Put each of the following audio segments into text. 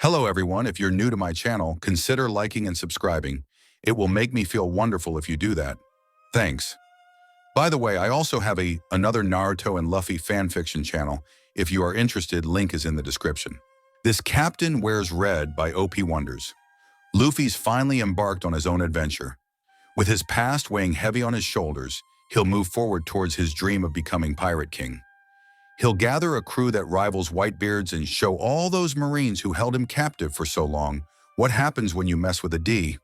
Hello everyone, if you're new to my channel, consider liking and subscribing. It will make me feel wonderful if you do that. Thanks. By the way, I also have another Naruto and Luffy fanfiction channel. If you are interested, link is in the description. This Captain Wears Red by OP Wonders. Luffy's finally embarked on his own adventure. With his past weighing heavy on his shoulders, he'll move forward towards his dream of becoming Pirate King. He'll gather a crew that rivals Whitebeard's and show all those Marines who held him captive for so long what happens when you mess with a D.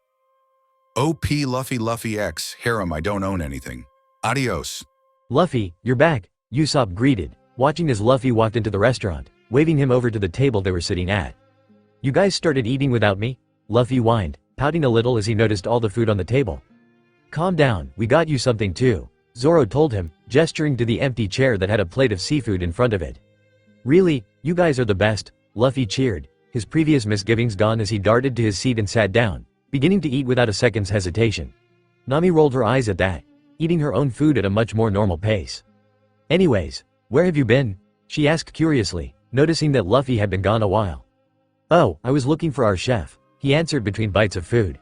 OP Luffy X, harem I don't own anything. Adios. Luffy, you're back, Usopp greeted, watching as Luffy walked into the restaurant, waving him over to the table they were sitting at. You guys started eating without me? Luffy whined, pouting a little as he noticed all the food on the table. Calm down, we got you something too, Zoro told him, gesturing to the empty chair that had a plate of seafood in front of it. Really, you guys are the best, Luffy cheered, his previous misgivings gone as he darted to his seat and sat down, beginning to eat without a second's hesitation. Nami rolled her eyes at that, eating her own food at a much more normal pace. Anyways, where have you been? She asked curiously, noticing that Luffy had been gone a while. Oh, I was looking for our chef, he answered between bites of food.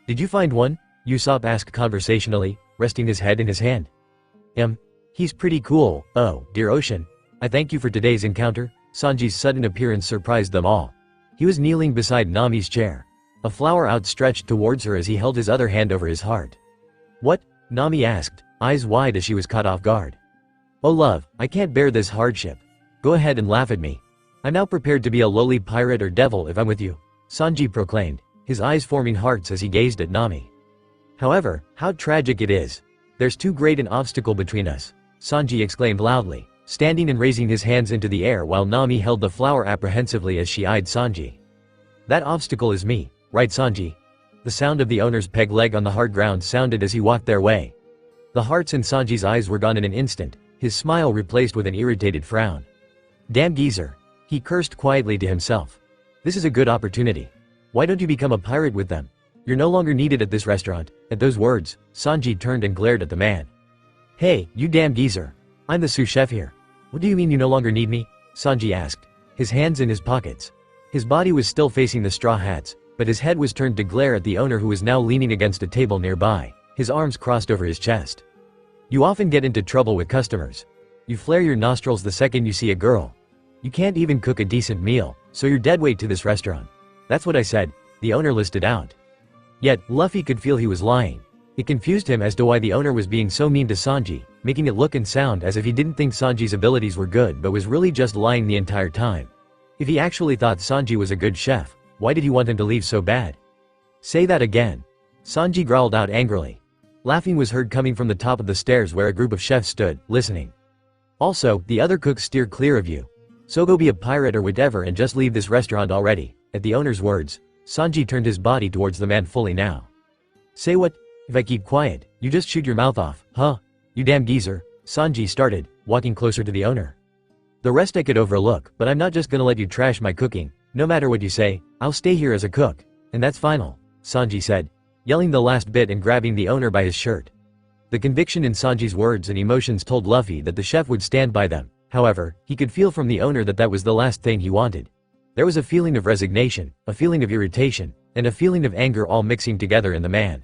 Did you find one? Usopp asked conversationally, resting his head in his hand. He's pretty cool. Oh, dear ocean. I thank you for today's encounter. Sanji's sudden appearance surprised them all. He was kneeling beside Nami's chair, a flower outstretched towards her as he held his other hand over his heart. What? Nami asked, eyes wide as she was caught off guard. Oh love, I can't bear this hardship. Go ahead and laugh at me. I'm now prepared to be a lowly pirate or devil if I'm with you, Sanji proclaimed, his eyes forming hearts as he gazed at Nami. However, how tragic it is. There's too great an obstacle between us, Sanji exclaimed loudly, standing and raising his hands into the air while Nami held the flower apprehensively as she eyed Sanji. That obstacle is me, right Sanji? The sound of the owner's peg leg on the hard ground sounded as he walked their way. The hearts in Sanji's eyes were gone in an instant, his smile replaced with an irritated frown. Damn geezer, he cursed quietly to himself. This is a good opportunity. Why don't you become a pirate with them? You're no longer needed at this restaurant. At those words, Sanji turned and glared at the man. Hey, you damn geezer. I'm the sous chef here. What do you mean you no longer need me? Sanji asked, his hands in his pockets. His body was still facing the straw hats, but his head was turned to glare at the owner who was now leaning against a table nearby, his arms crossed over his chest. You often get into trouble with customers. You flare your nostrils the second you see a girl. You can't even cook a decent meal, so you're dead weight to this restaurant. That's what I said, the owner listed out. Yet, Luffy could feel he was lying. It confused him as to why the owner was being so mean to Sanji, making it look and sound as if he didn't think Sanji's abilities were good but was really just lying the entire time. If he actually thought Sanji was a good chef, why did he want him to leave so bad? Say that again. Sanji growled out angrily. Laughing was heard coming from the top of the stairs where a group of chefs stood, listening. Also, the other cooks steer clear of you. So go be a pirate or whatever and just leave this restaurant already. At the owner's words, Sanji turned his body towards the man fully now. Say what? If I keep quiet, you just shoot your mouth off, huh? You damn geezer, Sanji started, walking closer to the owner. The rest I could overlook, but I'm not just gonna let you trash my cooking. No matter what you say, I'll stay here as a cook. And that's final, Sanji said, yelling the last bit and grabbing the owner by his shirt. The conviction in Sanji's words and emotions told Luffy that the chef would stand by them. However, he could feel from the owner that that was the last thing he wanted. There was a feeling of resignation, a feeling of irritation, and a feeling of anger all mixing together in the man.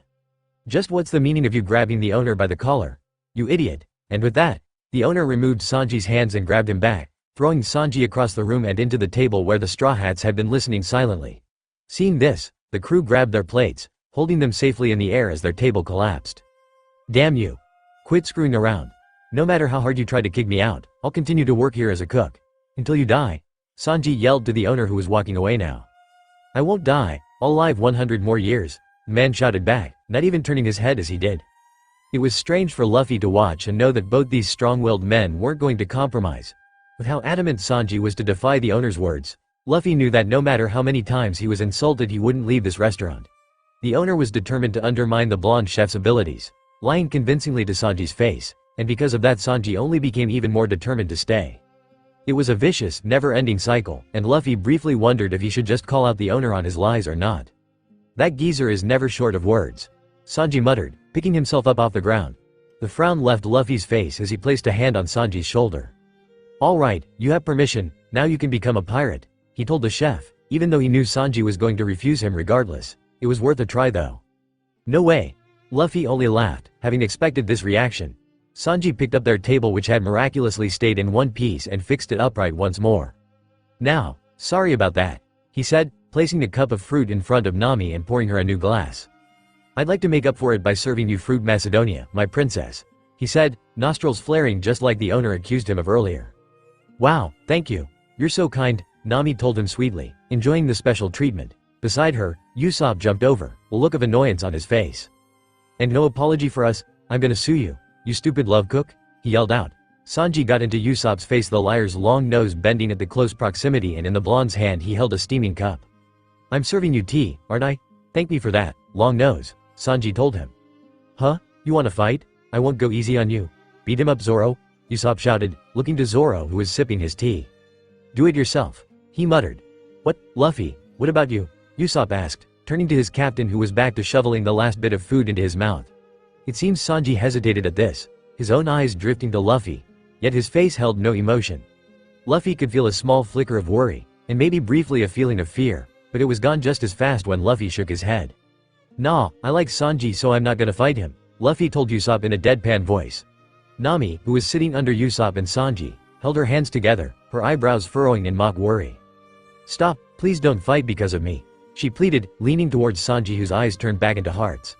Just what's the meaning of you grabbing the owner by the collar? You idiot. And with that, the owner removed Sanji's hands and grabbed him back, throwing Sanji across the room and into the table where the straw hats had been listening silently. Seeing this, the crew grabbed their plates, holding them safely in the air as their table collapsed. Damn you. Quit screwing around. No matter how hard you try to kick me out, I'll continue to work here as a cook. Until you die. Sanji yelled to the owner who was walking away now. I won't die, I'll live 100 more years, the man shouted back, not even turning his head as he did. It was strange for Luffy to watch and know that both these strong-willed men weren't going to compromise. With how adamant Sanji was to defy the owner's words, Luffy knew that no matter how many times he was insulted he wouldn't leave this restaurant. The owner was determined to undermine the blonde chef's abilities, lying convincingly to Sanji's face, and because of that Sanji only became even more determined to stay. It was a vicious, never-ending cycle, and Luffy briefly wondered if he should just call out the owner on his lies or not. That geezer is never short of words, Sanji muttered, picking himself up off the ground. The frown left Luffy's face as he placed a hand on Sanji's shoulder. All right, you have permission, now you can become a pirate, he told the chef, even though he knew Sanji was going to refuse him regardless. It was worth a try though. No way. Luffy only laughed, having expected this reaction. Sanji picked up their table which had miraculously stayed in one piece and fixed it upright once more. Now, sorry about that, he said, placing a cup of fruit in front of Nami and pouring her a new glass. I'd like to make up for it by serving you fruit Macedonia, my princess, he said, nostrils flaring just like the owner accused him of earlier. Wow, thank you. You're so kind, Nami told him sweetly, enjoying the special treatment. Beside her, Usopp jumped over, a look of annoyance on his face. And no apology for us? I'm gonna sue you, you stupid love cook, he yelled out. Sanji got into Usopp's face, the liar's long nose bending at the close proximity, and in the blonde's hand he held a steaming cup. I'm serving you tea, aren't I? Thank me for that, long nose, Sanji told him. Huh? You wanna fight? I won't go easy on you. Beat him up, Zoro, Usopp shouted, looking to Zoro who was sipping his tea. Do it yourself, he muttered. What, Luffy, what about you? Usopp asked, turning to his captain who was back to shoveling the last bit of food into his mouth. It seems Sanji hesitated at this, his own eyes drifting to Luffy, yet his face held no emotion. Luffy could feel a small flicker of worry, and maybe briefly a feeling of fear, but it was gone just as fast when Luffy shook his head. Nah, I like Sanji so I'm not gonna fight him, Luffy told Usopp in a deadpan voice. Nami, who was sitting under Usopp and Sanji, held her hands together, her eyebrows furrowing in mock worry. Stop, please don't fight because of me, she pleaded, leaning towards Sanji whose eyes turned back into hearts.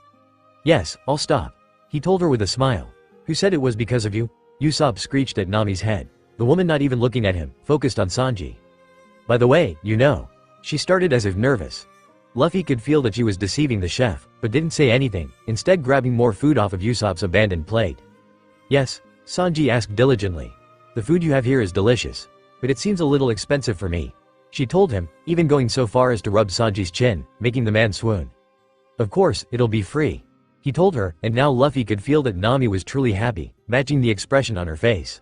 Yes, I'll stop, he told her with a smile. Who said it was because of you? Usopp screeched at Nami's head, the woman not even looking at him, focused on Sanji. By the way, you know, she started as if nervous. Luffy could feel that she was deceiving the chef, but didn't say anything, instead grabbing more food off of Usopp's abandoned plate. Yes, Sanji asked diligently. The food you have here is delicious, but it seems a little expensive for me, she told him, even going so far as to rub Sanji's chin, making the man swoon. Of course, it'll be free, he told her, and now Luffy could feel that Nami was truly happy, matching the expression on her face.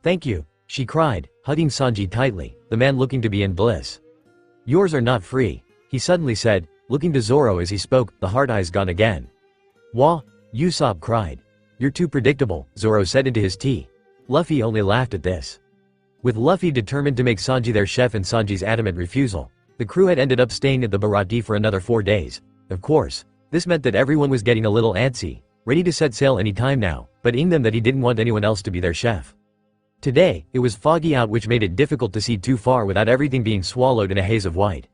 Thank you, she cried, hugging Sanji tightly, the man looking to be in bliss. Yours are not free, he suddenly said, looking to Zoro as he spoke, the hard eyes gone again. Wah, Usopp cried. You're too predictable, Zoro said into his tea. Luffy only laughed at this. With Luffy determined to make Sanji their chef and Sanji's adamant refusal, the crew had ended up staying at the Barati for another 4 days. Of course, this meant that everyone was getting a little antsy, ready to set sail any time now, but in them that he didn't want anyone else to be their chef. Today, it was foggy out which made it difficult to see too far without everything being swallowed in a haze of white.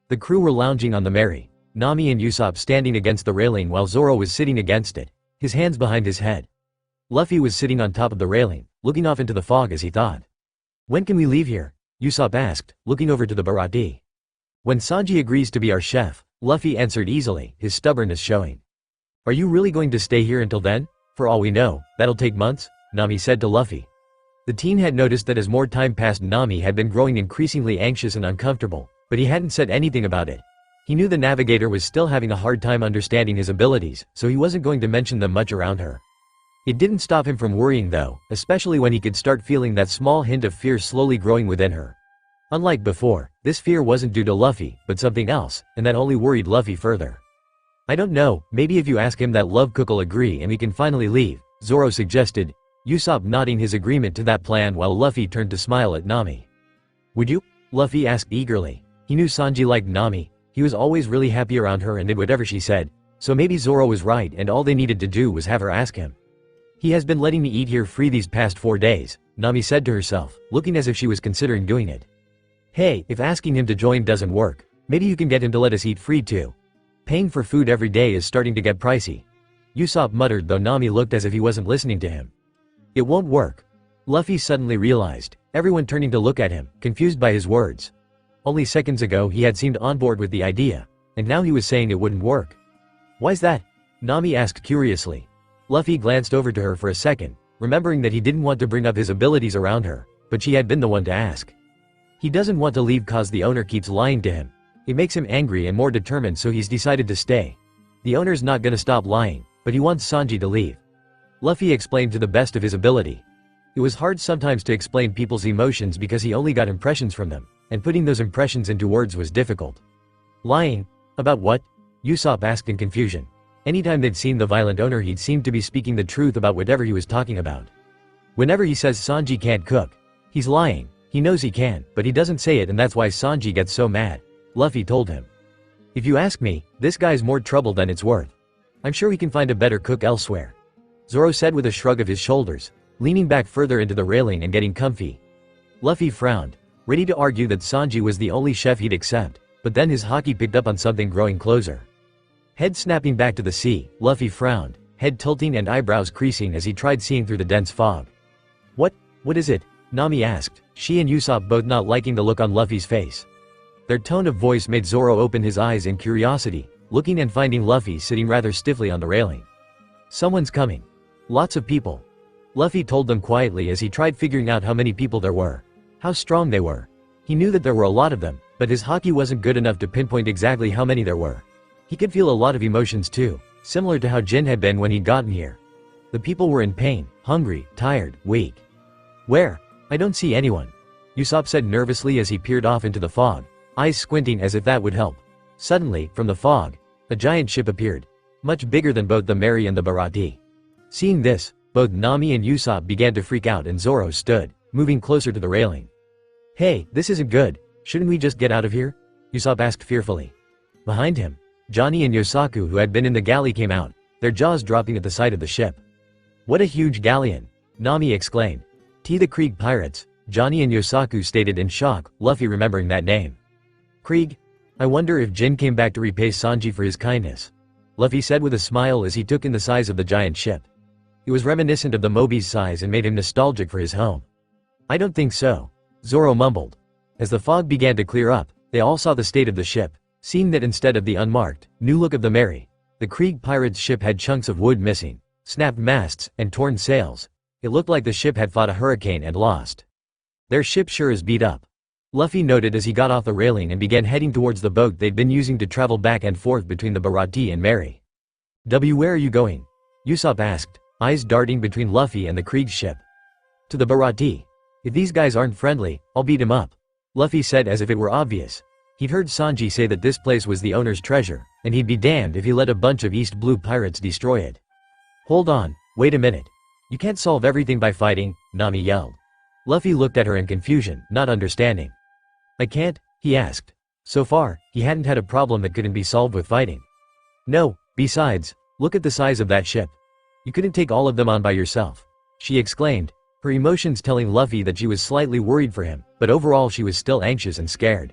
The crew were lounging on the Mary, Nami and Usopp standing against the railing while Zoro was sitting against it, his hands behind his head. Luffy was sitting on top of the railing, looking off into the fog as he thought. When can we leave here? Usopp asked, looking over to the Barati. When Sanji agrees to be our chef, Luffy answered easily, his stubbornness showing. Are you really going to stay here until then? For all we know, that'll take months, Nami said to Luffy. The teen had noticed that as more time passed Nami had been growing increasingly anxious and uncomfortable, but he hadn't said anything about it. He knew the navigator was still having a hard time understanding his abilities, so he wasn't going to mention them much around her. It didn't stop him from worrying though, especially when he could start feeling that small hint of fear slowly growing within her. Unlike before, this fear wasn't due to Luffy, but something else, and that only worried Luffy further. I don't know, maybe if you ask him that Love Cook'll agree and we can finally leave, Zoro suggested, Usopp nodding his agreement to that plan while Luffy turned to smile at Nami. Would you? Luffy asked eagerly. He knew Sanji liked Nami, he was always really happy around her and did whatever she said, so maybe Zoro was right and all they needed to do was have her ask him. He has been letting me eat here free these past 4 days, Nami said to herself, looking as if she was considering doing it. Hey, if asking him to join doesn't work, maybe you can get him to let us eat free too. Paying for food every day is starting to get pricey. Usopp muttered though Nami looked as if he wasn't listening to him. It won't work. Luffy suddenly realized, everyone turning to look at him, confused by his words. Only seconds ago he had seemed on board with the idea, and now he was saying it wouldn't work. Why's that? Nami asked curiously. Luffy glanced over to her for a second, remembering that he didn't want to bring up his abilities around her, but she had been the one to ask. He doesn't want to leave cause the owner keeps lying to him. It makes him angry and more determined, so he's decided to stay. The owner's not gonna stop lying, but he wants Sanji to leave. Luffy explained to the best of his ability. It was hard sometimes to explain people's emotions because he only got impressions from them, and putting those impressions into words was difficult. Lying? About what? Usopp asked in confusion. Anytime they'd seen the violent owner he'd seemed to be speaking the truth about whatever he was talking about. Whenever he says Sanji can't cook, he's lying. He knows he can, but he doesn't say it, and that's why Sanji gets so mad. Luffy told him. "If you ask me, this guy's more trouble than it's worth. I'm sure we can find a better cook elsewhere," Zoro said with a shrug of his shoulders, leaning back further into the railing and getting comfy. Luffy frowned, ready to argue that Sanji was the only chef he'd accept, but then his haki picked up on something growing closer. Head snapping back to the sea, Luffy frowned, head tilting and eyebrows creasing as he tried seeing through the dense fog. What is it?" Nami asked, she and Usopp both not liking the look on Luffy's face. Their tone of voice made Zoro open his eyes in curiosity, looking and finding Luffy sitting rather stiffly on the railing. "Someone's coming. Lots of people," Luffy told them quietly as he tried figuring out how many people there were. How strong they were. He knew that there were a lot of them, but his haki wasn't good enough to pinpoint exactly how many there were. He could feel a lot of emotions too, similar to how Jin had been when he'd gotten here. The people were in pain, hungry, tired, weak. "Where? I don't see anyone," Usopp said nervously as he peered off into the fog, eyes squinting as if that would help. Suddenly, from the fog, a giant ship appeared, much bigger than both the Mary and the Barati. Seeing this, both Nami and Usopp began to freak out and Zoro stood, moving closer to the railing. "Hey, this isn't good. Shouldn't we just get out of here?" Usopp asked fearfully. Behind him, Johnny and Yosaku, who had been in the galley, came out, their jaws dropping at the sight of the ship. "What a huge galleon!" Nami exclaimed. "The Krieg pirates," Johnny and Yosaku stated in shock, Luffy remembering that name. "Krieg? I wonder if Jin came back to repay Sanji for his kindness," Luffy said with a smile as he took in the size of the giant ship. It was reminiscent of the Moby's size and made him nostalgic for his home. "I don't think so," Zoro mumbled. As the fog began to clear up, they all saw the state of the ship, seeing that instead of the unmarked, new look of the Mary, the Krieg pirates' ship had chunks of wood missing, snapped masts, and torn sails. It looked like the ship had fought a hurricane and lost. "Their ship sure is beat up," Luffy noted as he got off the railing and began heading towards the boat they'd been using to travel back and forth between the Barati and Mary. Where are you going?" Usopp asked, eyes darting between Luffy and the Krieg ship. "To the Barati. If these guys aren't friendly, I'll beat him up," Luffy said as if it were obvious. He'd heard Sanji say that this place was the owner's treasure, and he'd be damned if he let a bunch of East Blue pirates destroy it. "Hold on, wait a minute. You can't solve everything by fighting," Nami yelled. Luffy looked at her in confusion, not understanding. "I can't?" he asked. So far, he hadn't had a problem that couldn't be solved with fighting. "No, besides, look at the size of that ship. You couldn't take all of them on by yourself," she exclaimed, her emotions telling Luffy that she was slightly worried for him, but overall she was still anxious and scared.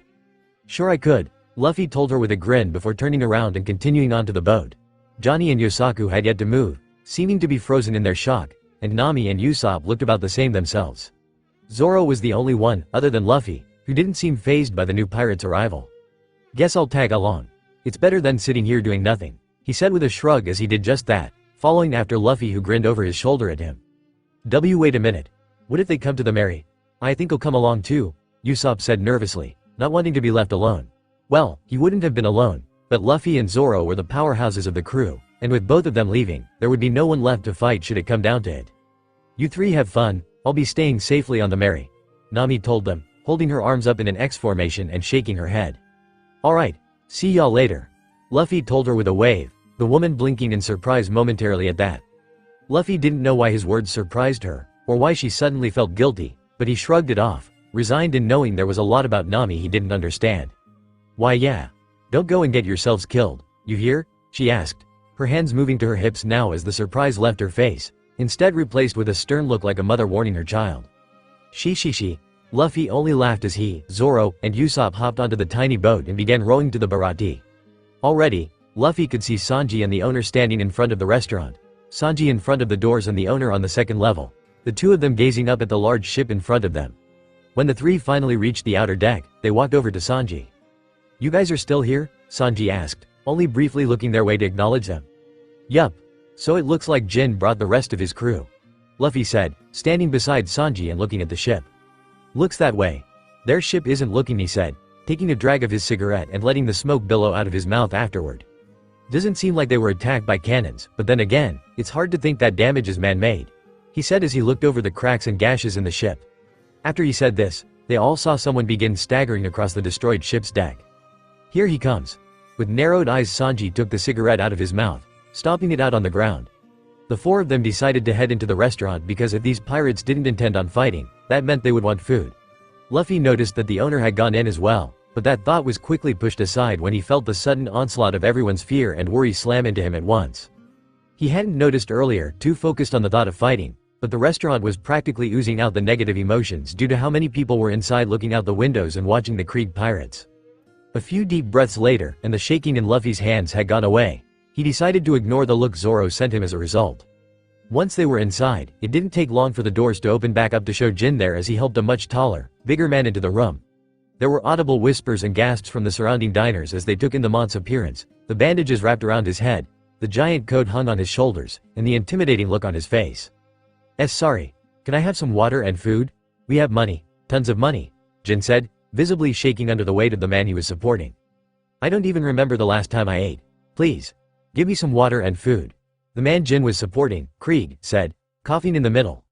"Sure I could," Luffy told her with a grin before turning around and continuing onto the boat. Johnny and Yosaku had yet to move, seeming to be frozen in their shock, and Nami and Usopp looked about the same themselves. Zoro was the only one, other than Luffy, who didn't seem fazed by the new pirate's arrival. "Guess I'll tag along. It's better than sitting here doing nothing," he said with a shrug as he did just that, following after Luffy, who grinned over his shoulder at him. Wait a minute. What if they come to the Mary? I think he'll come along too," Usopp said nervously, not wanting to be left alone. Well, he wouldn't have been alone, but Luffy and Zoro were the powerhouses of the crew, and with both of them leaving, there would be no one left to fight should it come down to it. "You three have fun, I'll be staying safely on the Mary," Nami told them, holding her arms up in an X formation and shaking her head. "Alright, see y'all later," Luffy told her with a wave, the woman blinking in surprise momentarily at that. Luffy didn't know why his words surprised her, or why she suddenly felt guilty, but he shrugged it off, resigned in knowing there was a lot about Nami he didn't understand. "Why yeah. Don't go and get yourselves killed, you hear?" she asked, her hands moving to her hips now as the surprise left her face, instead replaced with a stern look like a mother warning her child. She. Luffy only laughed as he, Zoro, and Usopp hopped onto the tiny boat and began rowing to the Barati. Already, Luffy could see Sanji and the owner standing in front of the restaurant, Sanji in front of the doors and the owner on the second level, the two of them gazing up at the large ship in front of them. When the three finally reached the outer deck, they walked over to Sanji. "You guys are still here?" Sanji asked, only briefly looking their way to acknowledge them. "Yup. So it looks like Jin brought the rest of his crew," Luffy said, standing beside Sanji and looking at the ship. "Looks that way. Their ship isn't looking," he said, taking a drag of his cigarette and letting the smoke billow out of his mouth afterward. "Doesn't seem like they were attacked by cannons, but then again, it's hard to think that damage is man-made," he said as he looked over the cracks and gashes in the ship. After he said this, they all saw someone begin staggering across the destroyed ship's deck. "Here he comes." With narrowed eyes, Sanji took the cigarette out of his mouth, stomping it out on the ground. The four of them decided to head into the restaurant because if these pirates didn't intend on fighting, that meant they would want food. Luffy noticed that the owner had gone in as well, But that thought was quickly pushed aside when he felt the sudden onslaught of everyone's fear and worry slam into him at once. He hadn't noticed earlier, too focused on the thought of fighting, but the restaurant was practically oozing out the negative emotions due to how many people were inside looking out the windows and watching the Krieg pirates. A few deep breaths later, and the shaking in Luffy's hands had gone away. He decided to ignore the look Zoro sent him as a result. Once they were inside, it didn't take long for the doors to open back up to show Jin there as he helped a much taller, bigger man into the room. There were audible whispers and gasps from the surrounding diners as they took in the mont's appearance, the bandages wrapped around his head, the giant coat hung on his shoulders, and the intimidating look on his face. Sorry, can I have some water and food? We have money, tons of money, Jin said, visibly shaking under the weight of the man he was supporting. I don't even remember the last time I ate. Please, give me some water and food. The man Jin was supporting, Krieg, said, coughing in the middle.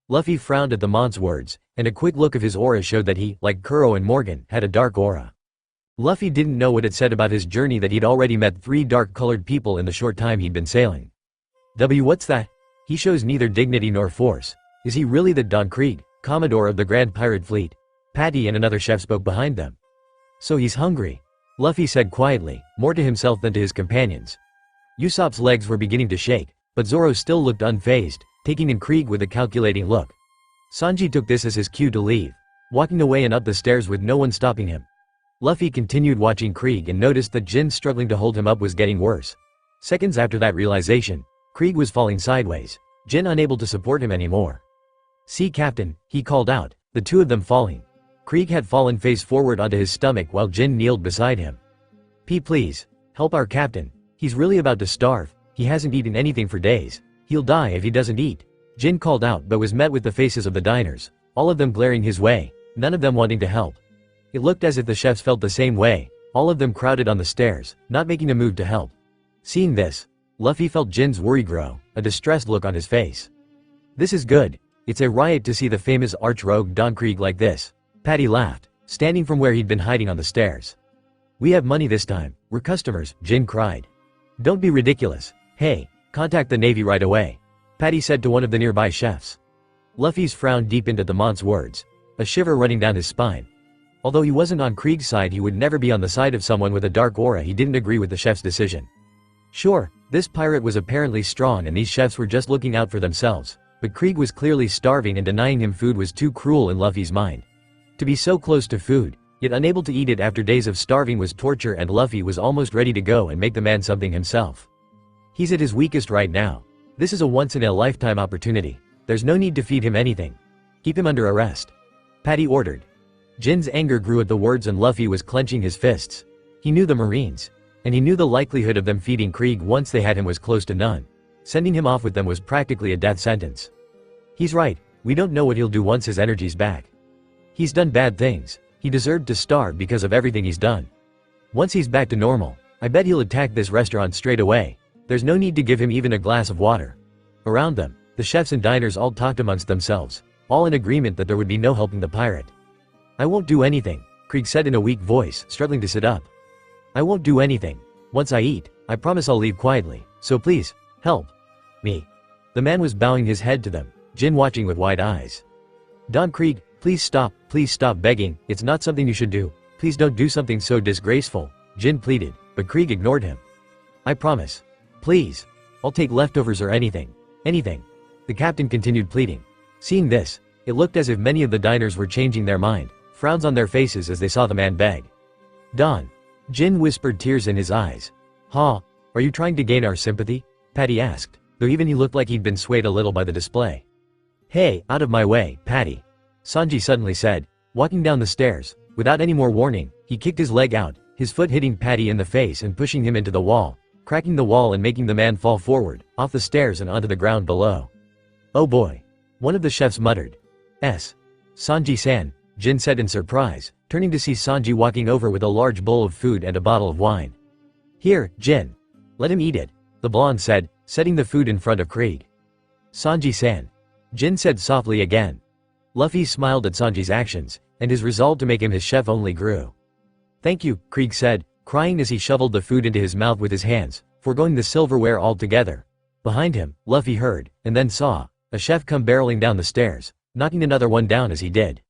Luffy frowned at the mont's words, and a quick look of his aura showed that he, like Kuro and Morgan, had a dark aura. Luffy didn't know what it said about his journey that he'd already met 3 dark-colored people in the short time he'd been sailing. What's that? He shows neither dignity nor force. Is he really the Don Krieg, Commodore of the Grand Pirate Fleet? Patty and another chef spoke behind them. So he's hungry, Luffy said quietly, more to himself than to his companions. Usopp's legs were beginning to shake, but Zoro still looked unfazed, taking in Krieg with a calculating look. Sanji took this as his cue to leave, walking away and up the stairs with no one stopping him. Luffy continued watching Krieg and noticed that Jin struggling to hold him up was getting worse. Seconds after that realization, Krieg was falling sideways, Jin unable to support him anymore. See Captain, he called out, the two of them falling. Krieg had fallen face forward onto his stomach while Jin kneeled beside him. Please, help our captain, he's really about to starve, he hasn't eaten anything for days, he'll die if he doesn't eat. Jin called out but was met with the faces of the diners, all of them glaring his way, none of them wanting to help. It looked as if the chefs felt the same way, all of them crowded on the stairs, not making a move to help. Seeing this, Luffy felt Jin's worry grow, a distressed look on his face. This is good, it's a riot to see the famous arch-rogue Don Krieg like this. Patty laughed, standing from where he'd been hiding on the stairs. We have money this time, we're customers, Jin cried. Don't be ridiculous, hey, contact the Navy right away, Patty said to one of the nearby chefs. Luffy's frown deepened at the mont's words, a shiver running down his spine. Although he wasn't on Krieg's side, he would never be on the side of someone with a dark aura. He didn't agree with the chef's decision. Sure, this pirate was apparently strong and these chefs were just looking out for themselves, but Krieg was clearly starving and denying him food was too cruel in Luffy's mind. To be so close to food, yet unable to eat it after days of starving was torture, and Luffy was almost ready to go and make the man something himself. He's at his weakest right now. This is a once-in-a-lifetime opportunity. There's no need to feed him anything. Keep him under arrest, Patty ordered. Jin's anger grew at the words and Luffy was clenching his fists. He knew the Marines, and he knew the likelihood of them feeding Krieg once they had him was close to none. Sending him off with them was practically a death sentence. He's right, we don't know what he'll do once his energy's back. He's done bad things, he deserved to starve because of everything he's done. Once he's back to normal, I bet he'll attack this restaurant straight away. There's no need to give him even a glass of water. Around them, the chefs and diners all talked amongst themselves, all in agreement that there would be no helping the pirate. I won't do anything, Krieg said in a weak voice, struggling to sit up. I won't do anything. Once I eat, I promise I'll leave quietly, so please, help me. The man was bowing his head to them, Jin watching with wide eyes. Don Krieg, please stop begging, it's not something you should do, please don't do something so disgraceful, Jin pleaded, but Krieg ignored him. I promise. Please. I'll take leftovers or anything. Anything. The captain continued pleading. Seeing this, it looked as if many of the diners were changing their mind, frowns on their faces as they saw the man beg. Don. Jin whispered, tears in his eyes. Are you trying to gain our sympathy? Patty asked, though even he looked like he'd been swayed a little by the display. Hey, out of my way, Patty, Sanji suddenly said, walking down the stairs. Without any more warning, he kicked his leg out, his foot hitting Patty in the face and pushing him into the wall, cracking the wall and making the man fall forward, off the stairs and onto the ground below. Oh boy. One of the chefs muttered. Sanji-san, Jin said in surprise, turning to see Sanji walking over with a large bowl of food and a bottle of wine. Here, Jin. Let him eat it, the blonde said, setting the food in front of Krieg. Sanji-san. Jin said softly again. Luffy smiled at Sanji's actions, and his resolve to make him his chef only grew. Thank you, Krieg said, crying as he shoveled the food into his mouth with his hands, foregoing the silverware altogether. Behind him, Luffy heard, and then saw, a chef come barreling down the stairs, knocking another one down as he did.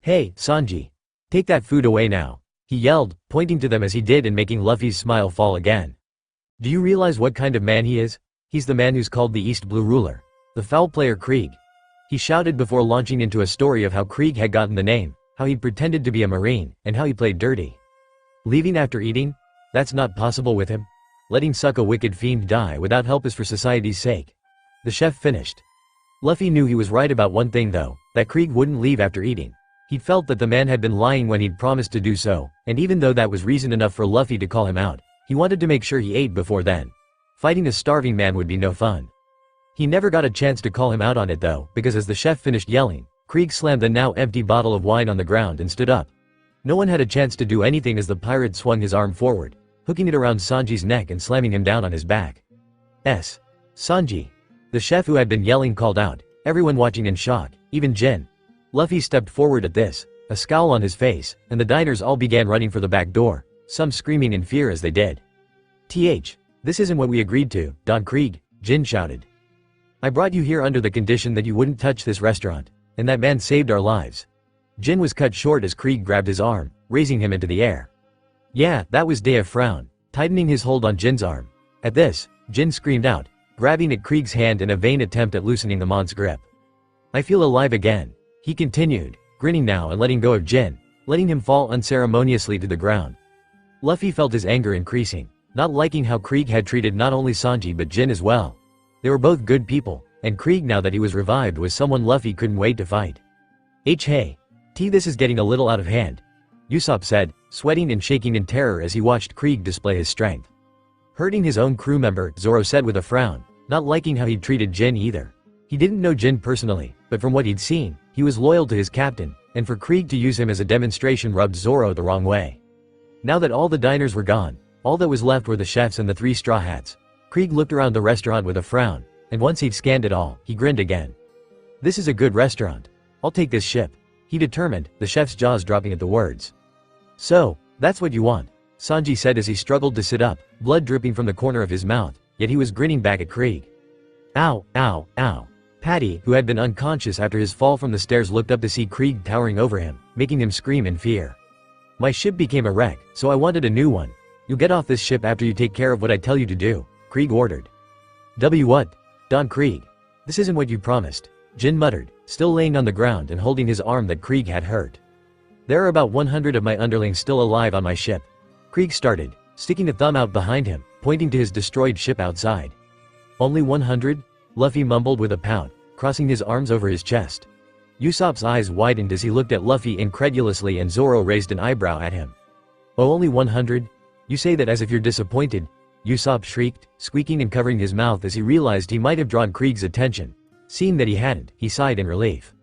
Hey, Sanji. Take that food away now, He yelled, pointing to them as he did and making Luffy's smile fall again. Do you realize what kind of man he is? He's the man who's called the East Blue Ruler. The foul player Krieg. He shouted before launching into a story of how Krieg had gotten the name, how he'd pretended to be a marine, and how he played dirty. Leaving after eating? That's not possible with him. Letting such a wicked fiend die without help is for society's sake. The chef finished. Luffy knew he was right about one thing though, that Krieg wouldn't leave after eating. He'd felt that the man had been lying when he'd promised to do so, and even though that was reason enough for Luffy to call him out, he wanted to make sure he ate before then. Fighting a starving man would be no fun. He never got a chance to call him out on it though, because as the chef finished yelling, Krieg slammed the now empty bottle of wine on the ground and stood up. No one had a chance to do anything as the pirate swung his arm forward, hooking it around Sanji's neck and slamming him down on his back. Sanji. The chef who had been yelling called out, everyone watching in shock, even Jin. Luffy stepped forward at this, a scowl on his face, and the diners all began running for the back door, some screaming in fear as they did. This isn't what we agreed to, Don Krieg, Jin shouted. I brought you here under the condition that you wouldn't touch this restaurant, and that man saved our lives. Jin was cut short as Krieg grabbed his arm, raising him into the air. Yeah, that was Dea frown, tightening his hold on Jin's arm. At this, Jin screamed out, grabbing at Krieg's hand in a vain attempt at loosening the Mon's grip. I feel alive again, he continued, grinning now and letting go of Jin, letting him fall unceremoniously to the ground. Luffy felt his anger increasing, not liking how Krieg had treated not only Sanji but Jin as well. They were both good people, and Krieg now that he was revived was someone Luffy couldn't wait to fight. Hey. This is getting a little out of hand, Usopp said, sweating and shaking in terror as he watched Krieg display his strength. Hurting his own crew member, Zoro said with a frown, not liking how he'd treated Jin either. He didn't know Jin personally, but from what he'd seen, he was loyal to his captain, and for Krieg to use him as a demonstration rubbed Zoro the wrong way. Now that all the diners were gone, all that was left were the chefs and the 3 straw hats. Krieg looked around the restaurant with a frown, and once he'd scanned it all, he grinned again. This is a good restaurant. I'll take this ship. He determined, the chef's jaws dropping at the words. So, that's what you want, Sanji said as he struggled to sit up, blood dripping from the corner of his mouth, yet he was grinning back at Krieg. Ow. Patty, who had been unconscious after his fall from the stairs, looked up to see Krieg towering over him, making him scream in fear. My ship became a wreck, so I wanted a new one. You'll get off this ship after you take care of what I tell you to do, Krieg ordered. What? Don Krieg. This isn't what you promised, Jin muttered, still laying on the ground and holding his arm that Krieg had hurt. There are about 100 of my underlings still alive on my ship, Krieg started, sticking a thumb out behind him, pointing to his destroyed ship outside. Only 100? Luffy mumbled with a pout, crossing his arms over his chest. Usopp's eyes widened as he looked at Luffy incredulously and Zoro raised an eyebrow at him. Oh, only 100? You say that as if you're disappointed, Usopp shrieked, squeaking and covering his mouth as he realized he might have drawn Krieg's attention. Seeing that he hadn't, he sighed in relief.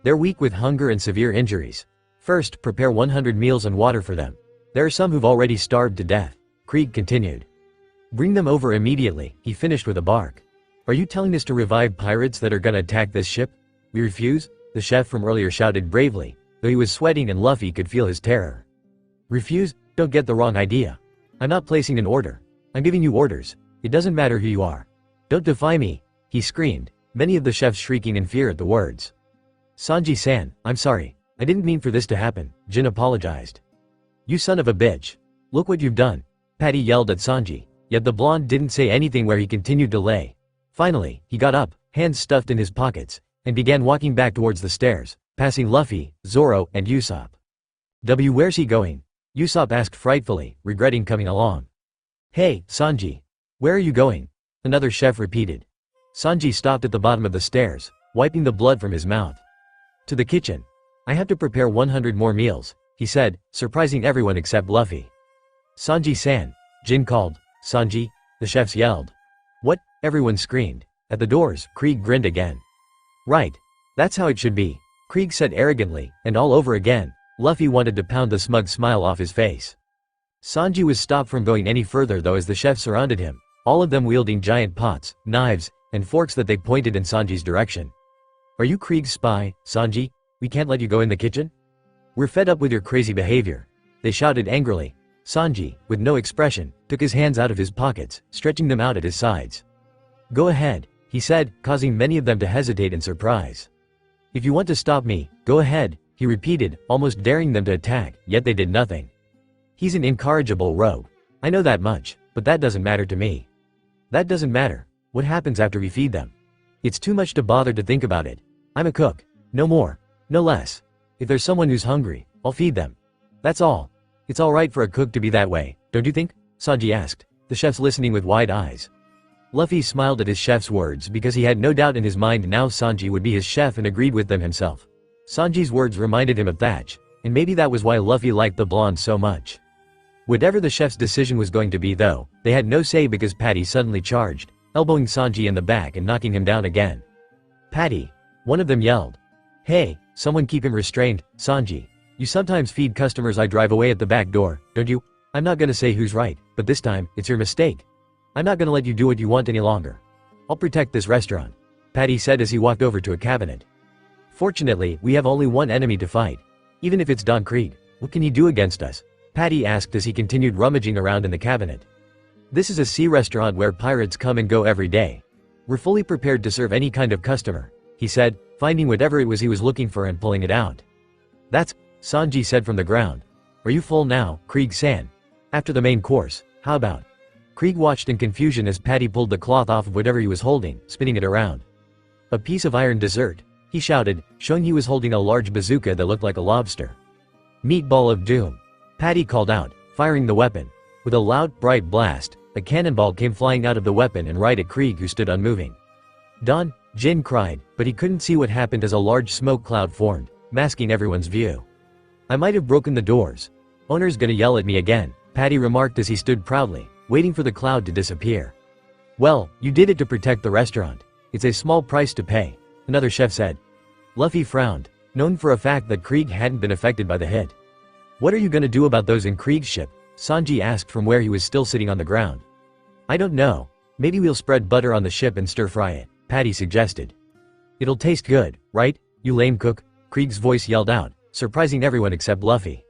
They're weak with hunger and severe injuries. First, prepare 100 meals and water for them. There are some who've already starved to death, Krieg continued. Bring them over immediately, he finished with a bark. Are you telling us to revive pirates that are gonna attack this ship? We refuse? The chef from earlier shouted bravely, though he was sweating and Luffy could feel his terror. Refuse? Don't get the wrong idea. I'm not placing an order. I'm giving you orders. It doesn't matter who you are. Don't defy me, he screamed, many of the chefs shrieking in fear at the words. Sanji-san, I'm sorry. I didn't mean for this to happen, Jin apologized. You son of a bitch. Look what you've done, Patty yelled at Sanji, yet the blonde didn't say anything where he continued to lay. Finally, he got up, hands stuffed in his pockets, and began walking back towards the stairs, passing Luffy, Zoro, and Usopp. Where's he going? Usopp asked frightfully, regretting coming along. Hey, Sanji. Where are you going? Another chef repeated. Sanji stopped at the bottom of the stairs, wiping the blood from his mouth. To the kitchen. I have to prepare 100 more meals, he said, surprising everyone except Luffy. Sanji-san, Jin called. Sanji, the chefs yelled. What? Everyone screamed. At the doors, Krieg grinned again. Right. That's how it should be, Krieg said arrogantly, and all over again, Luffy wanted to pound the smug smile off his face. Sanji was stopped from going any further though as the chefs surrounded him, all of them wielding giant pots, knives, and forks that they pointed in Sanji's direction. Are you Krieg's spy, Sanji? We can't let you go in the kitchen? We're fed up with your crazy behavior, they shouted angrily. Sanji, with no expression, took his hands out of his pockets, stretching them out at his sides. Go ahead, he said, causing many of them to hesitate in surprise. If you want to stop me, go ahead, he repeated, almost daring them to attack, yet they did nothing. He's an incorrigible rogue. I know that much, but that doesn't matter to me. That doesn't matter. What happens after we feed them? It's too much to bother to think about it. I'm a cook. No more. No less. If there's someone who's hungry, I'll feed them. That's all. It's alright for a cook to be that way, don't you think? Sanji asked, the chefs listening with wide eyes. Luffy smiled at his chef's words because he had no doubt in his mind now Sanji would be his chef and agreed with them himself. Sanji's words reminded him of Thatch, and maybe that was why Luffy liked the blonde so much. Whatever the chef's decision was going to be though, they had no say because Patty suddenly charged, elbowing Sanji in the back and knocking him down again. Patty! One of them yelled. Hey, someone keep him restrained, Sanji. You sometimes feed customers I drive away at the back door, don't you? I'm not gonna say who's right, but this time, it's your mistake. I'm not gonna let you do what you want any longer. I'll protect this restaurant, Patty said as he walked over to a cabinet. Fortunately, we have only one enemy to fight. Even if it's Don Krieg, what can he do against us? Patty asked as he continued rummaging around in the cabinet. This is a sea restaurant where pirates come and go every day. We're fully prepared to serve any kind of customer, he said, finding whatever it was he was looking for and pulling it out. That's, Sanji said from the ground. Are you full now, Krieg-san? After the main course, how about? Krieg watched in confusion as Patty pulled the cloth off of whatever he was holding, spinning it around. A piece of iron dessert, he shouted, showing he was holding a large bazooka that looked like a lobster. Meatball of doom. Patty called out, firing the weapon. With a loud, bright blast, a cannonball came flying out of the weapon and right at Krieg who stood unmoving. Don, Jin cried, but he couldn't see what happened as a large smoke cloud formed, masking everyone's view. I might have broken the doors. Owner's gonna yell at me again, Patty remarked as he stood proudly, waiting for the cloud to disappear. Well, you did it to protect the restaurant. It's a small price to pay, another chef said. Luffy frowned, known for a fact that Krieg hadn't been affected by the hit. What are you gonna do about those in Krieg's ship? Sanji asked from where he was still sitting on the ground. I don't know. Maybe we'll spread butter on the ship and stir-fry it, Patty suggested. It'll taste good, right, you lame cook? Krieg's voice yelled out, surprising everyone except Luffy.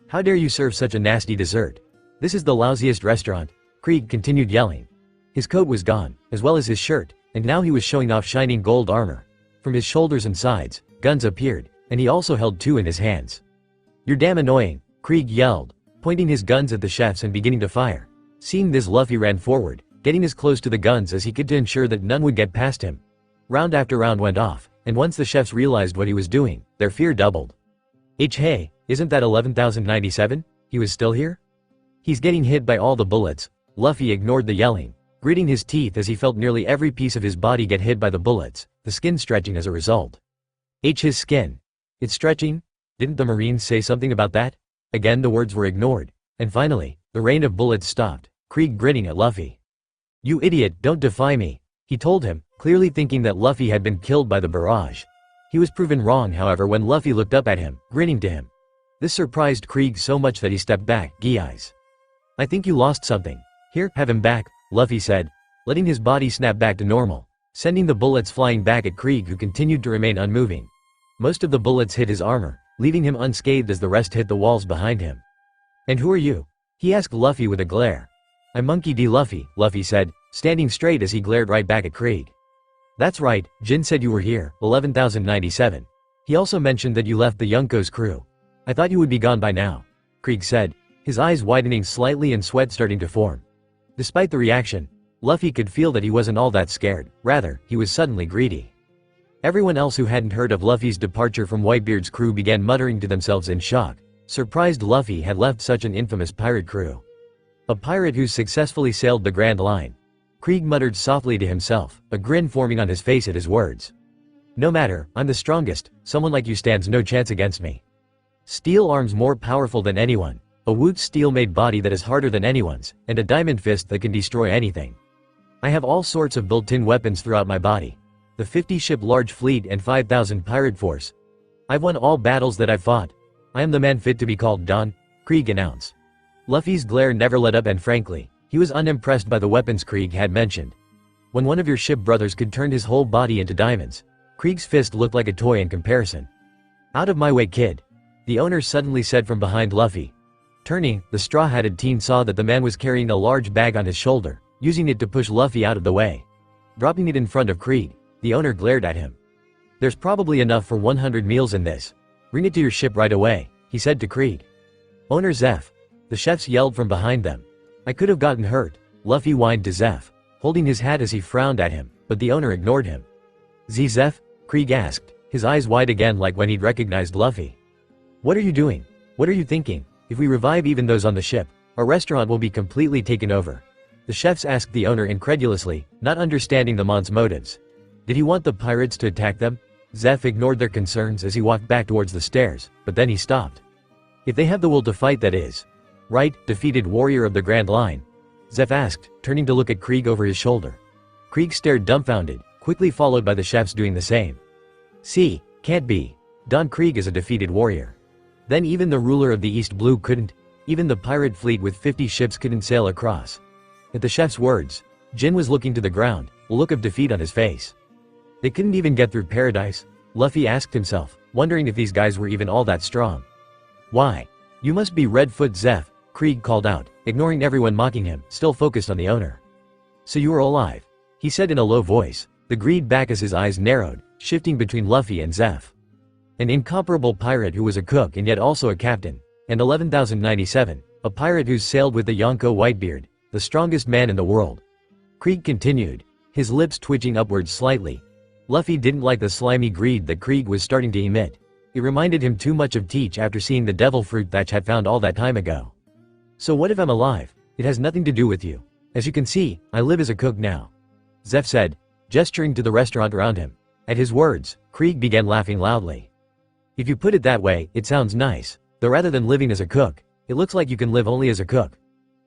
How dare you serve such a nasty dessert? This is the lousiest restaurant, Krieg continued yelling. His coat was gone, as well as his shirt, and now he was showing off shining gold armor. From his shoulders and sides, guns appeared, and he also held two in his hands. You're damn annoying, Krieg yelled, pointing his guns at the chefs and beginning to fire. Seeing this, Luffy ran forward, getting as close to the guns as he could to ensure that none would get past him. Round after round went off, and once the chefs realized what he was doing, their fear doubled. Hey, isn't that 11,097? He was still here? He's getting hit by all the bullets. Luffy ignored the yelling, gritting his teeth as he felt nearly every piece of his body get hit by the bullets, the skin stretching as a result. His skin. It's stretching? Didn't the Marines say something about that? Again the words were ignored, and finally, the rain of bullets stopped, Krieg grinning at Luffy. You idiot, don't defy me, he told him, clearly thinking that Luffy had been killed by the barrage. He was proven wrong however when Luffy looked up at him, grinning to him. This surprised Krieg so much that he stepped back, eyes. I think you lost something. Here, have him back, Luffy said, letting his body snap back to normal, sending the bullets flying back at Krieg who continued to remain unmoving. Most of the bullets hit his armor, leaving him unscathed as the rest hit the walls behind him. And who are you? He asked Luffy with a glare. I'm Monkey D. Luffy, Luffy said, standing straight as he glared right back at Krieg. That's right, Jin said you were here, 11,097. He also mentioned that you left the Yonko's crew. I thought you would be gone by now, Krieg said, his eyes widening slightly and sweat starting to form. Despite the reaction, Luffy could feel that he wasn't all that scared, rather, he was suddenly greedy. Everyone else who hadn't heard of Luffy's departure from Whitebeard's crew began muttering to themselves in shock, surprised Luffy had left such an infamous pirate crew. A pirate who successfully sailed the Grand Line. Krieg muttered softly to himself, a grin forming on his face at his words. No matter, I'm the strongest, someone like you stands no chance against me. Steel arms more powerful than anyone, a woot's steel-made body that is harder than anyone's, and a diamond fist that can destroy anything. I have all sorts of built-in weapons throughout my body. The 50-ship large fleet and 5,000 pirate force. I've won all battles that I've fought. I am the man fit to be called Don, Krieg announced. Luffy's glare never let up and frankly, he was unimpressed by the weapons Krieg had mentioned. When one of your ship brothers could turn his whole body into diamonds, Krieg's fist looked like a toy in comparison. Out of my way, kid, the owner suddenly said from behind Luffy. Turning, the straw-hatted teen saw that the man was carrying a large bag on his shoulder, using it to push Luffy out of the way. Dropping it in front of Krieg, the owner glared at him. There's probably enough for 100 meals in this. Bring it to your ship right away, he said to Krieg. Owner Zeph. The chefs yelled from behind them. I could have gotten hurt, Luffy whined to Zeph, holding his hat as he frowned at him, but the owner ignored him. Zeph? Krieg asked, his eyes wide again like when he'd recognized Luffy. What are you doing? What are you thinking? If we revive even those on the ship, our restaurant will be completely taken over. The chefs asked the owner incredulously, not understanding the man's motives. Did he want the pirates to attack them? Zeph ignored their concerns as he walked back towards the stairs, but then he stopped. If they have the will to fight, that is. Right, defeated warrior of the Grand Line? Zeph asked, turning to look at Krieg over his shoulder. Krieg stared dumbfounded, quickly followed by the chefs doing the same. See, can't be. Don Krieg is a defeated warrior. Then even the ruler of the East Blue couldn't, even the pirate fleet with 50 ships couldn't sail across. At the chef's words, Jin was looking to the ground, a look of defeat on his face. They couldn't even get through paradise? Luffy asked himself, wondering if these guys were even all that strong. Why? You must be Redfoot Zeph, Krieg called out, ignoring everyone mocking him, still focused on the owner. So you are alive, he said in a low voice, the greed back as his eyes narrowed, shifting between Luffy and Zeph. An incomparable pirate who was a cook and yet also a captain, and 11,097, a pirate who's sailed with the Yonko Whitebeard, the strongest man in the world. Krieg continued, his lips twitching upwards slightly. Luffy didn't like the slimy greed that Krieg was starting to emit. It reminded him too much of Teach after seeing the devil fruit Thatch had found all that time ago. So what if I'm alive? It has nothing to do with you. As you can see, I live as a cook now. Zeph said, gesturing to the restaurant around him. At his words, Krieg began laughing loudly. If you put it that way, it sounds nice. Though rather than living as a cook, it looks like you can live only as a cook.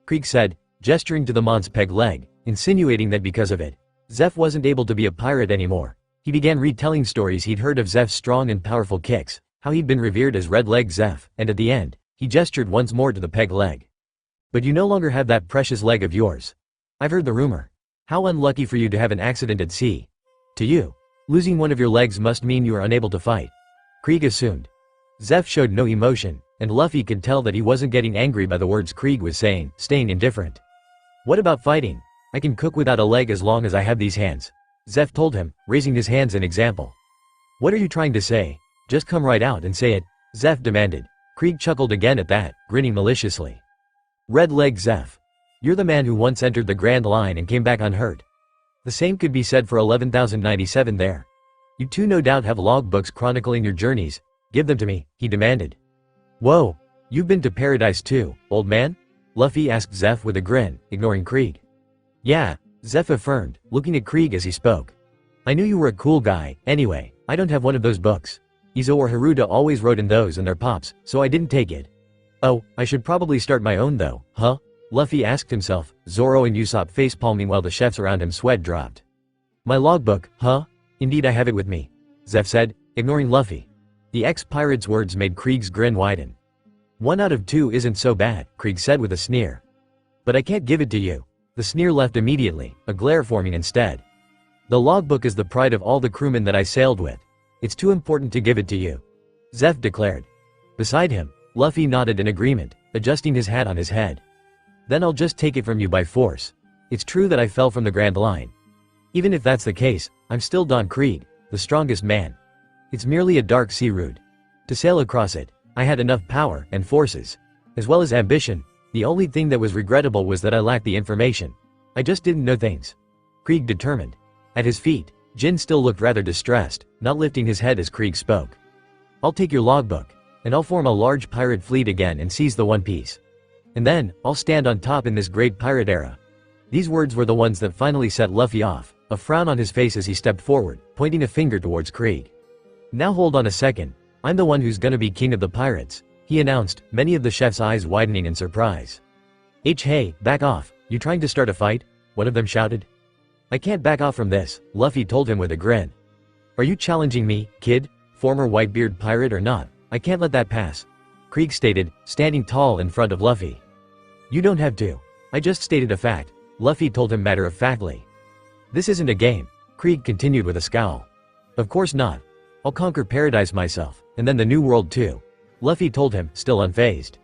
Krieg said, gesturing to the man's peg leg, insinuating that because of it, Zeph wasn't able to be a pirate anymore. He began retelling stories he'd heard of Zeph's strong and powerful kicks, how he'd been revered as Red Leg Zeph, and at the end, he gestured once more to the peg leg. But you no longer have that precious leg of yours. I've heard the rumor. How unlucky for you to have an accident at sea. To you, losing one of your legs must mean you are unable to fight. Krieg assumed. Zeph showed no emotion, and Luffy could tell that he wasn't getting angry by the words Krieg was saying, staying indifferent. What about fighting? I can cook without a leg as long as I have these hands. Zeph told him, raising his hands in example. What are you trying to say? Just come right out and say it, Zeph demanded. Krieg chuckled again at that, grinning maliciously. Red Leg Zeph. You're the man who once entered the Grand Line and came back unhurt. The same could be said for 11,097 there. You two no doubt have logbooks chronicling your journeys. Give them to me, he demanded. Whoa, you've been to paradise too, old man? Luffy asked Zeph with a grin, ignoring Krieg. Yeah, Zeph affirmed, looking at Krieg as he spoke. I knew you were a cool guy. Anyway, I don't have one of those books. Izo or Haruta always wrote in those and their pops, so I didn't take it. Oh, I should probably start my own though, huh? Luffy asked himself, Zoro and Usopp face-palming while the chefs around him sweat dropped. My logbook, huh? Indeed I have it with me, Zeph said, ignoring Luffy. The ex-pirate's words made Krieg's grin widen. 1 out of 2 isn't so bad, Krieg said with a sneer. But I can't give it to you. The sneer left immediately, a glare forming instead. The logbook is the pride of all the crewmen that I sailed with. It's too important to give it to you, Zeph declared. Beside him, Luffy nodded in agreement, adjusting his hat on his head. Then I'll just take it from you by force. It's true that I fell from the Grand Line. Even if that's the case, I'm still Don Krieg, the strongest man. It's merely a dark sea route. To sail across it, I had enough power and forces, as well as ambition. The only thing that was regrettable was that I lacked the information. I just didn't know things. Krieg determined. At his feet, Jin still looked rather distressed, not lifting his head as Krieg spoke. I'll take your logbook, and I'll form a large pirate fleet again and seize the One Piece. And then, I'll stand on top in this great pirate era. These words were the ones that finally set Luffy off, a frown on his face as he stepped forward, pointing a finger towards Krieg. Now hold on a second, I'm the one who's gonna be king of the pirates, he announced, many of the chef's eyes widening in surprise. Hey, back off, you trying to start a fight? One of them shouted. I can't back off from this, Luffy told him with a grin. Are you challenging me, kid, former Whitebeard pirate or not? I can't let that pass, Krieg stated, standing tall in front of Luffy. You don't have to. I just stated a fact, Luffy told him matter-of-factly. This isn't a game, Krieg continued with a scowl. Of course not. I'll conquer paradise myself, and then the new world too, Luffy told him, still unfazed.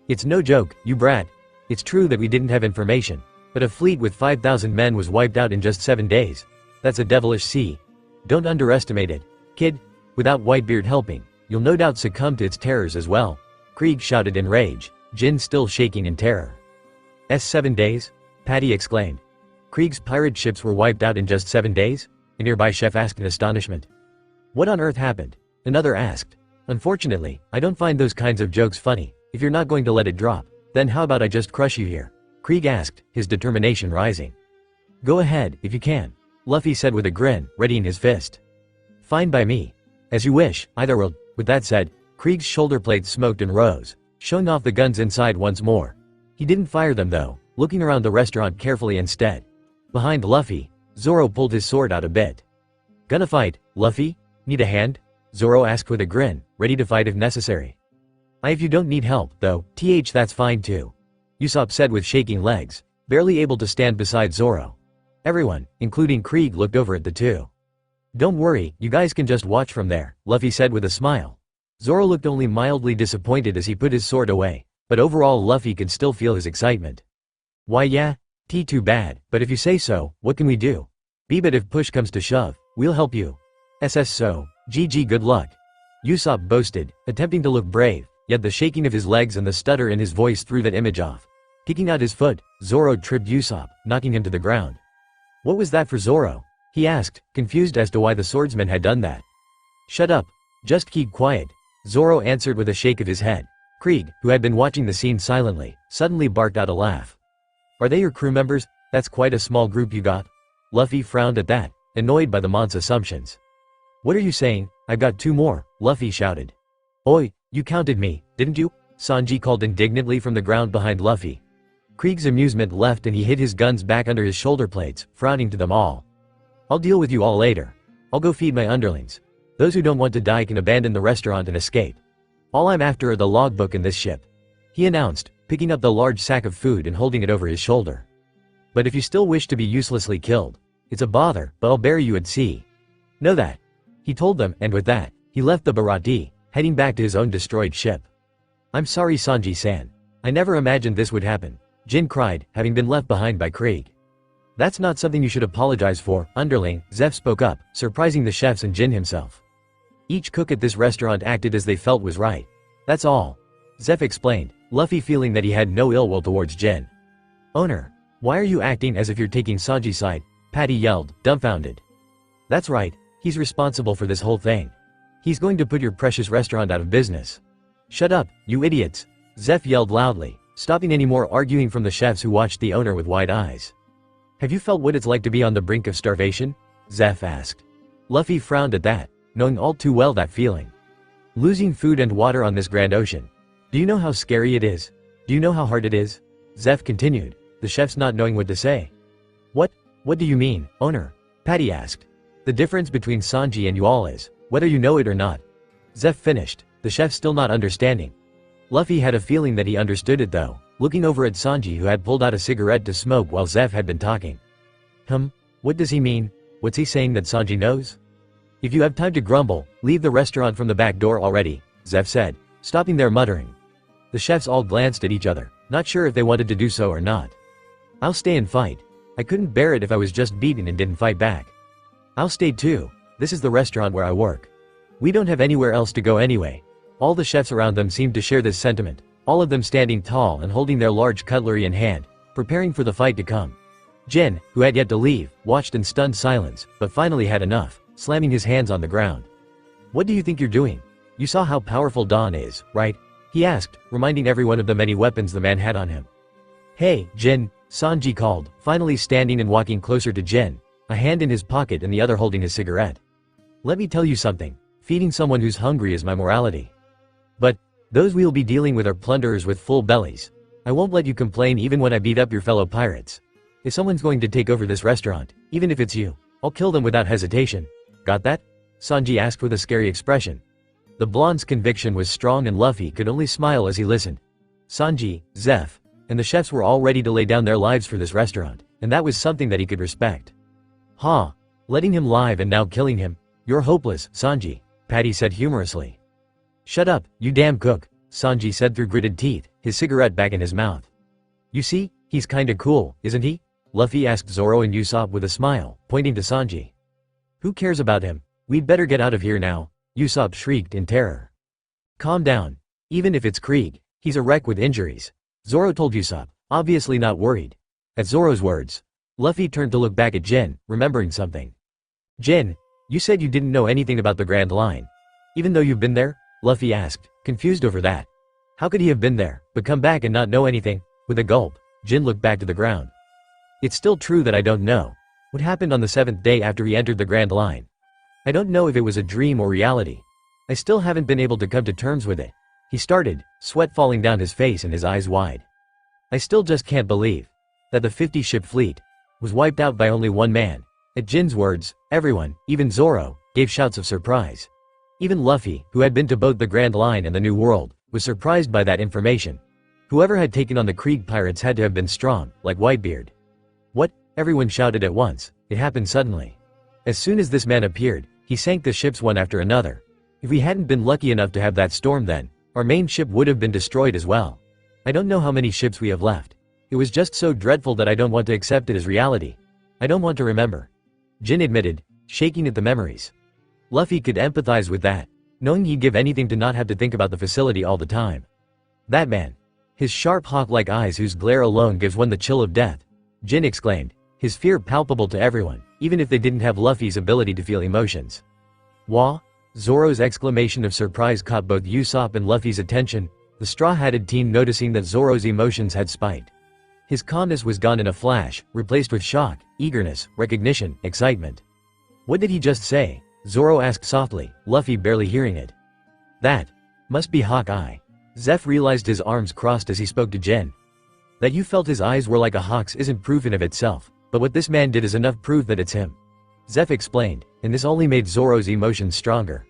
It's no joke, you brat. It's true that we didn't have information, but a fleet with 5,000 men was wiped out in just 7 days. That's a devilish sea. Don't underestimate it, kid. Without Whitebeard helping, you'll no doubt succumb to its terrors as well, Krieg shouted in rage, Jin still shaking in terror. 7 days? Patty exclaimed. Krieg's pirate ships were wiped out in just 7 days? A nearby chef asked in astonishment. What on earth happened? Another asked. Unfortunately, I don't find those kinds of jokes funny. If you're not going to let it drop, then how about I just crush you here? Krieg asked, his determination rising. Go ahead, if you can, Luffy said with a grin, readying his fist. Fine by me. As you wish, either will. With that said, Krieg's shoulder blades smoked and rose, showing off the guns inside once more. He didn't fire them though, looking around the restaurant carefully instead. Behind Luffy, Zoro pulled his sword out a bit. Gonna fight, Luffy? Need a hand? Zoro asked with a grin, ready to fight if necessary. If you don't need help, though, that's fine too. Usopp said with shaking legs, barely able to stand beside Zoro. Everyone, including Krieg, looked over at the two. Don't worry, you guys can just watch from there, Luffy said with a smile. Zoro looked only mildly disappointed as he put his sword away, but overall Luffy could still feel his excitement. Why yeah, too bad, but if you say so, what can we do? But if push comes to shove, we'll help you. So, GG good luck. Usopp boasted, attempting to look brave, yet the shaking of his legs and the stutter in his voice threw that image off. Kicking out his foot, Zoro tripped Usopp, knocking him to the ground. What was that for Zoro? He asked, confused as to why the swordsman had done that. Shut up. Just keep quiet, Zoro answered with a shake of his head. Krieg, who had been watching the scene silently, suddenly barked out a laugh. Are they your crew members? That's quite a small group you got. Luffy frowned at that, annoyed by the Mont's assumptions. What are you saying? I've got 2 more, Luffy shouted. Oi, you counted me, didn't you? Sanji called indignantly from the ground behind Luffy. Krieg's amusement left and he hid his guns back under his shoulder blades, frowning to them all. I'll deal with you all later. I'll go feed my underlings. Those who don't want to die can abandon the restaurant and escape. All I'm after are the logbook and this ship, he announced, picking up the large sack of food and holding it over his shoulder. But if you still wish to be uselessly killed, it's a bother, but I'll bury you at sea. Know that? He told them, and with that, he left the Barati, heading back to his own destroyed ship. I'm sorry Sanji-san. I never imagined this would happen, Jin cried, having been left behind by Krieg. That's not something you should apologize for, underling, Zeph spoke up, surprising the chefs and Jin himself. Each cook at this restaurant acted as they felt was right. That's all. Zeph explained, Luffy feeling that he had no ill will towards Jin. Owner, why are you acting as if you're taking Sanji's side? Patty yelled, dumbfounded. That's right, he's responsible for this whole thing. He's going to put your precious restaurant out of business. Shut up, you idiots, Zeph yelled loudly, stopping any more arguing from the chefs who watched the owner with wide eyes. Have you felt what it's like to be on the brink of starvation? Zeph asked. Luffy frowned at that, knowing all too well that feeling. Losing food and water on this grand ocean. Do you know how scary it is? Do you know how hard it is? Zeph continued, the chefs not knowing what to say. What do you mean, owner? Patty asked. The difference between Sanji and you all is, whether you know it or not. Zeph finished, the chef still not understanding. Luffy had a feeling that he understood it though, looking over at Sanji who had pulled out a cigarette to smoke while Zeph had been talking. What does he mean? What's he saying that Sanji knows? If you have time to grumble, leave the restaurant from the back door already, Zeph said, stopping there muttering. The chefs all glanced at each other, not sure if they wanted to do so or not. I'll stay and fight. I couldn't bear it if I was just beaten and didn't fight back. I'll stay too. This is the restaurant where I work. We don't have anywhere else to go anyway. All the chefs around them seemed to share this sentiment, all of them standing tall and holding their large cutlery in hand, preparing for the fight to come. Jin, who had yet to leave, watched in stunned silence, but finally had enough, slamming his hands on the ground. What do you think you're doing? You saw how powerful Don is, right? He asked, reminding everyone of the many weapons the man had on him. Hey, Jin, Sanji called, finally standing and walking closer to Jin, a hand in his pocket and the other holding his cigarette. Let me tell you something, feeding someone who's hungry is my morality. But those we'll be dealing with are plunderers with full bellies. I won't let you complain even when I beat up your fellow pirates. If someone's going to take over this restaurant, even if it's you, I'll kill them without hesitation. Got that? Sanji asked with a scary expression. The blonde's conviction was strong and Luffy could only smile as he listened. Sanji, Zeph, and the chefs were all ready to lay down their lives for this restaurant, and that was something that he could respect. Letting him live and now killing him? You're hopeless, Sanji, Patty said humorously. Shut up, you damn cook, Sanji said through gritted teeth, his cigarette back in his mouth. You see, he's kinda cool, isn't he? Luffy asked Zoro and Usopp with a smile, pointing to Sanji. Who cares about him? We'd better get out of here now, Usopp shrieked in terror. Calm down. Even if it's Krieg, He's a wreck with injuries. Zoro told Usopp, obviously not worried. At Zoro's words, Luffy turned to look back at Jin, remembering something. Jin, you said you didn't know anything about the Grand Line. Even though you've been there? Luffy asked, confused over that. How could he have been there, but come back and not know anything? With a gulp, Jin looked back to the ground. It's still true that I don't know. What happened on the 7th day after he entered the Grand Line? I don't know if it was a dream or reality. I still haven't been able to come to terms with it. He started, sweat falling down his face and his eyes wide. I still just can't believe that the 50-ship fleet was wiped out by only one man. At Jin's words, everyone, even Zoro, gave shouts of surprise. Even Luffy, who had been to both the Grand Line and the New World, was surprised by that information. Whoever had taken on the Krieg pirates had to have been strong, like Whitebeard. What? Everyone shouted at once. It happened suddenly. As soon as this man appeared, he sank the ships one after another. If we hadn't been lucky enough to have that storm then, our main ship would have been destroyed as well. I don't know how many ships we have left. It was just so dreadful that I don't want to accept it as reality. I don't want to remember. Jin admitted, shaking at the memories. Luffy could empathize with that, knowing he'd give anything to not have to think about the facility all the time. That man. His sharp hawk-like eyes whose glare alone gives one the chill of death. Jin exclaimed, his fear palpable to everyone, even if they didn't have Luffy's ability to feel emotions. Wah? Zoro's exclamation of surprise caught both Usopp and Luffy's attention, the straw-hatted teen noticing that Zoro's emotions had spiked. His calmness was gone in a flash, replaced with shock, eagerness, recognition, excitement. What did he just say? Zoro asked softly, Luffy barely hearing it. That must be Hawkeye. Zeph realized his arms crossed as he spoke to Jin. That you felt his eyes were like a hawk's isn't proof in of itself, but what this man did is enough proof that it's him. Zeph explained, and this only made Zoro's emotions stronger.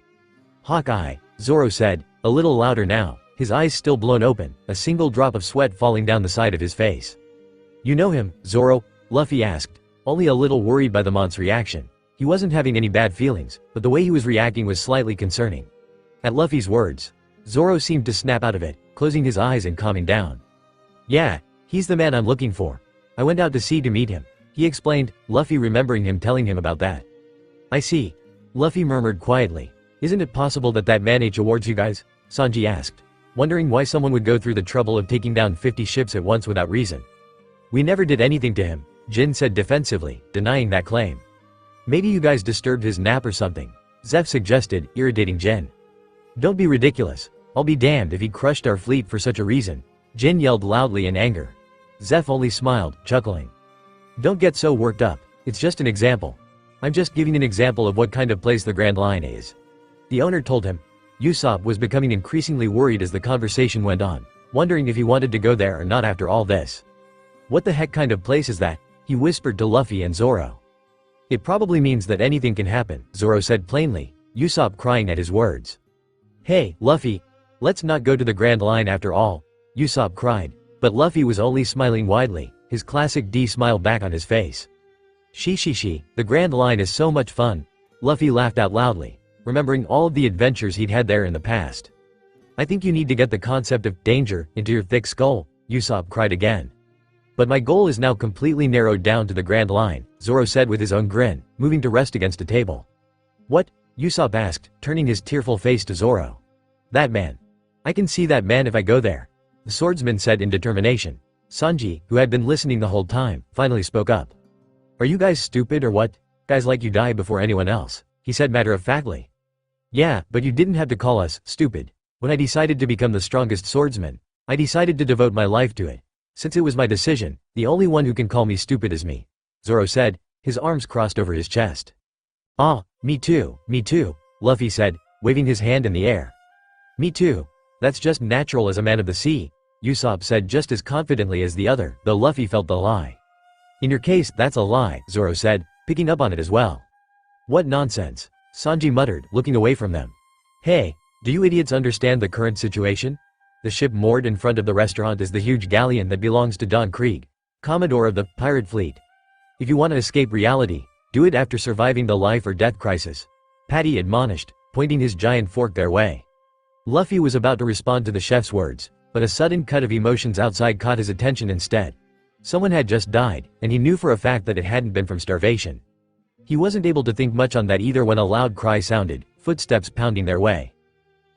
Hawkeye, Zoro said, a little louder now, his eyes still blown open, a single drop of sweat falling down the side of his face. You know him, Zoro? Luffy asked, only a little worried by the mont's reaction. He wasn't having any bad feelings, but the way he was reacting was slightly concerning. At Luffy's words, Zoro seemed to snap out of it, closing his eyes and calming down. Yeah, he's the man I'm looking for. I went out to sea to meet him, he explained, Luffy remembering him telling him about that. I see. Luffy murmured quietly. Isn't it possible that that man ate towards you guys? Sanji asked, wondering why someone would go through the trouble of taking down 50 ships at once without reason. We never did anything to him, Jin said defensively, denying that claim. Maybe you guys disturbed his nap or something, Zeph suggested, irritating Jin. Don't be ridiculous. I'll be damned if he crushed our fleet for such a reason, Jin yelled loudly in anger. Zeph only smiled, chuckling. Don't get so worked up, it's just an example. I'm just giving an example of what kind of place the Grand Line is. The owner told him. Usopp was becoming increasingly worried as the conversation went on, wondering if he wanted to go there or not after all this. What the heck kind of place is that? He whispered to Luffy and Zoro. It probably means that anything can happen, Zoro said plainly, Usopp crying at his words. Hey, Luffy, let's not go to the Grand Line after all, Usopp cried, but Luffy was only smiling widely, his classic D smile back on his face. She, the Grand Line is so much fun. Luffy laughed out loudly, remembering all of the adventures he'd had there in the past. I think you need to get the concept of danger into your thick skull, Usopp cried again. But my goal is now completely narrowed down to the Grand Line, Zoro said with his own grin, moving to rest against a table. What? Usopp asked, turning his tearful face to Zoro. That man. I can see that man if I go there, the swordsman said in determination. Sanji, who had been listening the whole time, finally spoke up. Are you guys stupid or what? Guys like you die before anyone else, he said matter-of-factly. Yeah, but you didn't have to call us stupid. When I decided to become the strongest swordsman, I decided to devote my life to it. Since it was my decision, the only one who can call me stupid is me, Zoro said, his arms crossed over his chest. Ah, me too, Luffy said, waving his hand in the air. Me too. That's just natural as a man of the sea, Usopp said just as confidently as the other, though Luffy felt the lie. In your case, that's a lie, Zoro said, picking up on it as well. What nonsense, Sanji muttered, looking away from them. Hey, do you idiots understand the current situation? The ship moored in front of the restaurant is the huge galleon that belongs to Don Krieg, Commodore of the pirate fleet. If you want to escape reality, do it after surviving the life or death crisis, Patty admonished, pointing his giant fork their way. Luffy was about to respond to the chef's words, but a sudden cut of emotions outside caught his attention instead. Someone had just died, and he knew for a fact that it hadn't been from starvation. He wasn't able to think much on that either when a loud cry sounded, footsteps pounding their way.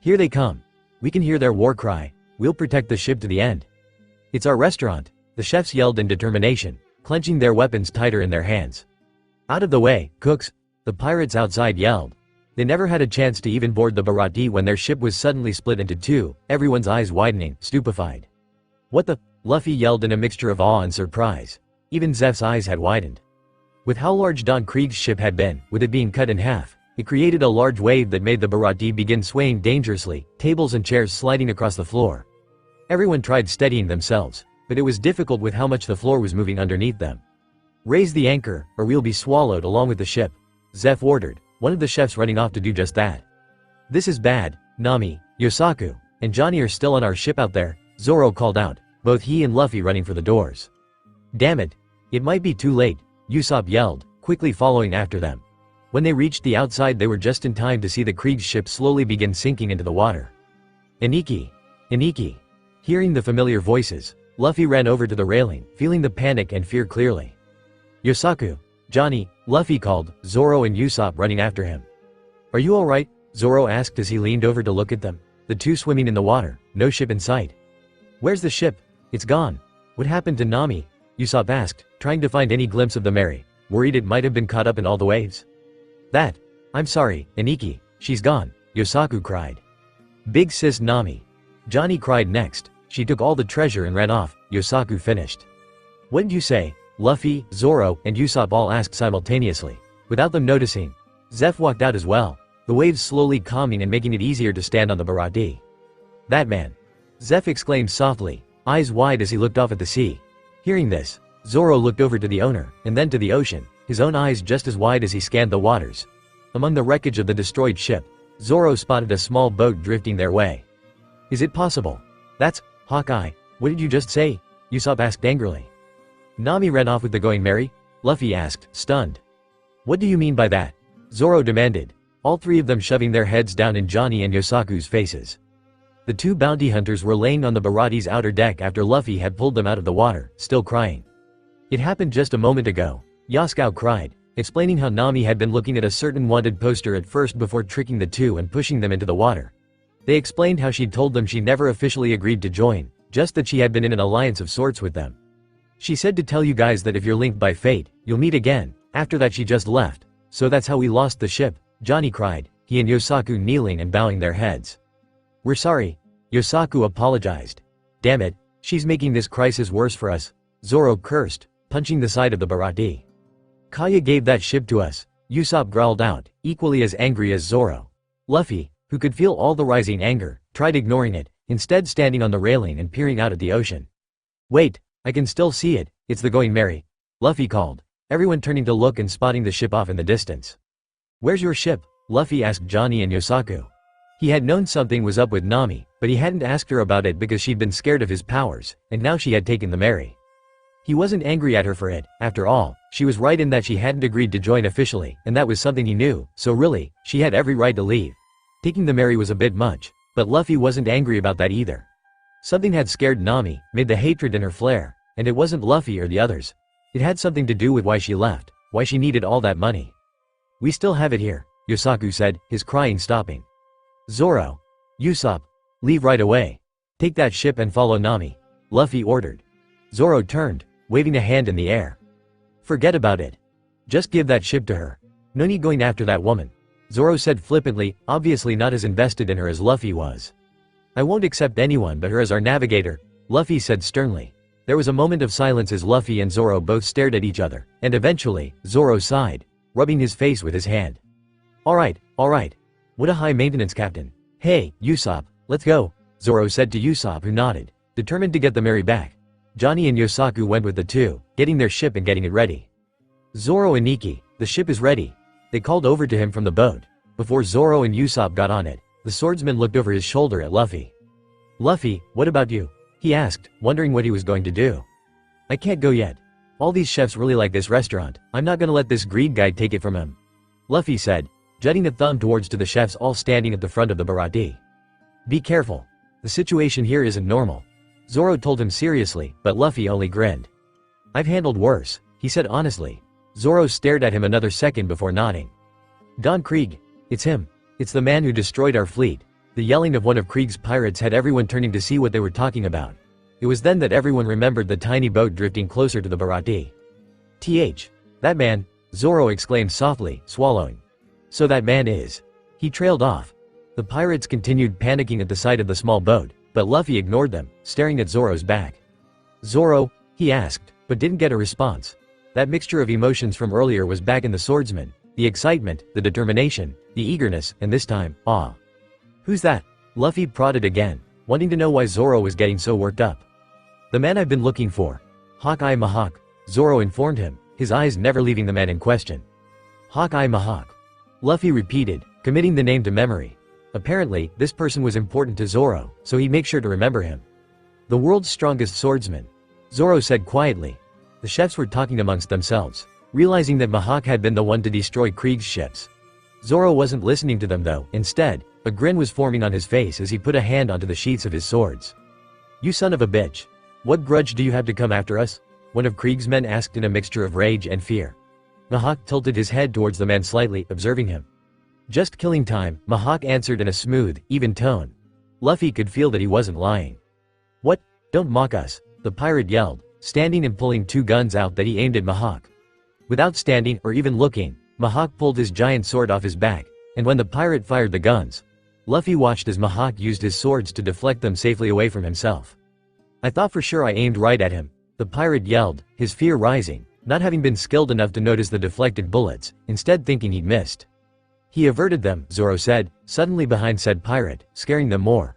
Here they come. We can hear their war cry, We'll protect the ship to the end. It's our restaurant, the chefs yelled in determination, clenching their weapons tighter in their hands. Out of the way, cooks, the pirates outside yelled. They never had a chance to even board the Barati when their ship was suddenly split into two, everyone's eyes widening, stupefied. What the? Luffy yelled in a mixture of awe and surprise. Even Zeph's eyes had widened. With how large Don Krieg's ship had been, with it being cut in half, it created a large wave that made the Barati begin swaying dangerously, tables and chairs sliding across the floor. Everyone tried steadying themselves, but it was difficult with how much the floor was moving underneath them. Raise the anchor, or we'll be swallowed along with the ship, Zeph ordered, one of the chefs running off to do just that. This is bad, Nami, Yosaku, and Johnny are still on our ship out there, Zoro called out, both he and Luffy running for the doors. Damn it. It might be too late, Usopp yelled, quickly following after them. When they reached the outside they were just in time to see the Krieg's ship slowly begin sinking into the water. Iniki! Iniki! Hearing the familiar voices, Luffy ran over to the railing, feeling the panic and fear clearly. Yosaku! Johnny, Luffy called, Zoro and Usopp running after him. Are you alright? Zoro asked as he leaned over to look at them, the two swimming in the water, no ship in sight. Where's the ship? It's gone. What happened to Nami? Usopp asked, trying to find any glimpse of the Mary, worried it might have been caught up in all the waves. I'm sorry, Iniki, she's gone, Yosaku cried. Big sis Nami. Johnny cried next, she took all the treasure and ran off, Yosaku finished. What'd you say? Luffy, Zoro, and Usopp all asked simultaneously. Without them noticing, Zeph walked out as well, the waves slowly calming and making it easier to stand on the Barati. That man! Zeph exclaimed softly, eyes wide as he looked off at the sea. Hearing this, Zoro looked over to the owner, and then to the ocean, his own eyes just as wide as he scanned the waters. Among the wreckage of the destroyed ship, Zoro spotted a small boat drifting their way. Is it possible? That's Hawkeye. What did you just say? Usopp asked angrily. Nami ran off with the Going Merry? Luffy asked, stunned. What do you mean by that? Zoro demanded, all three of them shoving their heads down in Johnny and Yosaku's faces. The two bounty hunters were laying on the Barati's outer deck after Luffy had pulled them out of the water, still crying. It happened just a moment ago, Yasuo cried, explaining how Nami had been looking at a certain wanted poster at first before tricking the two and pushing them into the water. They explained how she'd told them she never officially agreed to join, just that she had been in an alliance of sorts with them. She said to tell you guys that if you're linked by fate, you'll meet again. After that she just left. So that's how we lost the ship, Johnny cried, he and Yosaku kneeling and bowing their heads. We're sorry. Yosaku apologized. Damn it, she's making this crisis worse for us, Zoro cursed, punching the side of the Barati. Kaya gave that ship to us, Usopp growled out, equally as angry as Zoro. Luffy, who could feel all the rising anger, tried ignoring it, instead standing on the railing and peering out at the ocean. Wait, I can still see it, it's the Going Merry, Luffy called, everyone turning to look and spotting the ship off in the distance. Where's your ship? Luffy asked Johnny and Yosaku. He had known something was up with Nami, but he hadn't asked her about it because she'd been scared of his powers, and now she had taken the Merry. He wasn't angry at her for it, after all, she was right in that she hadn't agreed to join officially, and that was something he knew, so really, she had every right to leave. Taking the Merry was a bit much, but Luffy wasn't angry about that either. Something had scared Nami, made the hatred in her flare, and it wasn't Luffy or the others. It had something to do with why she left, why she needed all that money. We still have it here, Yosaku said, his crying stopping. Zoro. Usopp. Leave right away. Take that ship and follow Nami, Luffy ordered. Zoro turned, waving a hand in the air. Forget about it. Just give that ship to her. No need going after that woman, Zoro said flippantly, obviously not as invested in her as Luffy was. I won't accept anyone but her as our navigator, Luffy said sternly. There was a moment of silence as Luffy and Zoro both stared at each other, and eventually, Zoro sighed, rubbing his face with his hand. Alright. What a high-maintenance captain. Hey, Usopp, let's go, Zoro said to Usopp who nodded, determined to get the Merry back. Johnny and Yosaku went with the two, getting their ship and getting it ready. Zoro and Nikki, the ship is ready. They called over to him from the boat. Before Zoro and Usopp got on it, the swordsman looked over his shoulder at Luffy. Luffy, what about you? He asked, wondering what he was going to do. I can't go yet. All these chefs really like this restaurant, I'm not gonna let this greed guy take it from him. Luffy said, jutting a thumb towards to the chefs all standing at the front of the Barati. Be careful. The situation here isn't normal. Zoro told him seriously, but Luffy only grinned. I've handled worse, he said honestly. Zoro stared at him another second before nodding. Don Krieg. It's him. It's the man who destroyed our fleet. The yelling of one of Krieg's pirates had everyone turning to see what they were talking about. It was then that everyone remembered the tiny boat drifting closer to the Barati. That man, Zoro exclaimed softly, swallowing. So that man is. He trailed off. The pirates continued panicking at the sight of the small boat, but Luffy ignored them, staring at Zoro's back. Zoro? He asked, but didn't get a response. That mixture of emotions from earlier was back in the swordsman, the excitement, the determination, the eagerness, and this time, awe. Who's that? Luffy prodded again, wanting to know why Zoro was getting so worked up. The man I've been looking for. Hawkeye Mihawk, Zoro informed him, his eyes never leaving the man in question. Hawkeye Mihawk. Luffy repeated, committing the name to memory. Apparently, this person was important to Zoro, so he'd make sure to remember him. The world's strongest swordsman. Zoro said quietly. The chefs were talking amongst themselves, realizing that Mihawk had been the one to destroy Krieg's ships. Zoro wasn't listening to them though, instead, a grin was forming on his face as he put a hand onto the sheaths of his swords. You son of a bitch. What grudge do you have to come after us? One of Krieg's men asked in a mixture of rage and fear. Mihawk tilted his head towards the man slightly, observing him. Just killing time, Mihawk answered in a smooth, even tone. Luffy could feel that he wasn't lying. What? Don't mock us, the pirate yelled, standing and pulling two guns out that he aimed at Mihawk. Without standing or even looking, Mihawk pulled his giant sword off his back, and when the pirate fired the guns, Luffy watched as Mihawk used his swords to deflect them safely away from himself. I thought for sure I aimed right at him, the pirate yelled, his fear rising, not having been skilled enough to notice the deflected bullets, instead thinking he'd missed. He averted them, Zoro said, suddenly behind said pirate, scaring them more.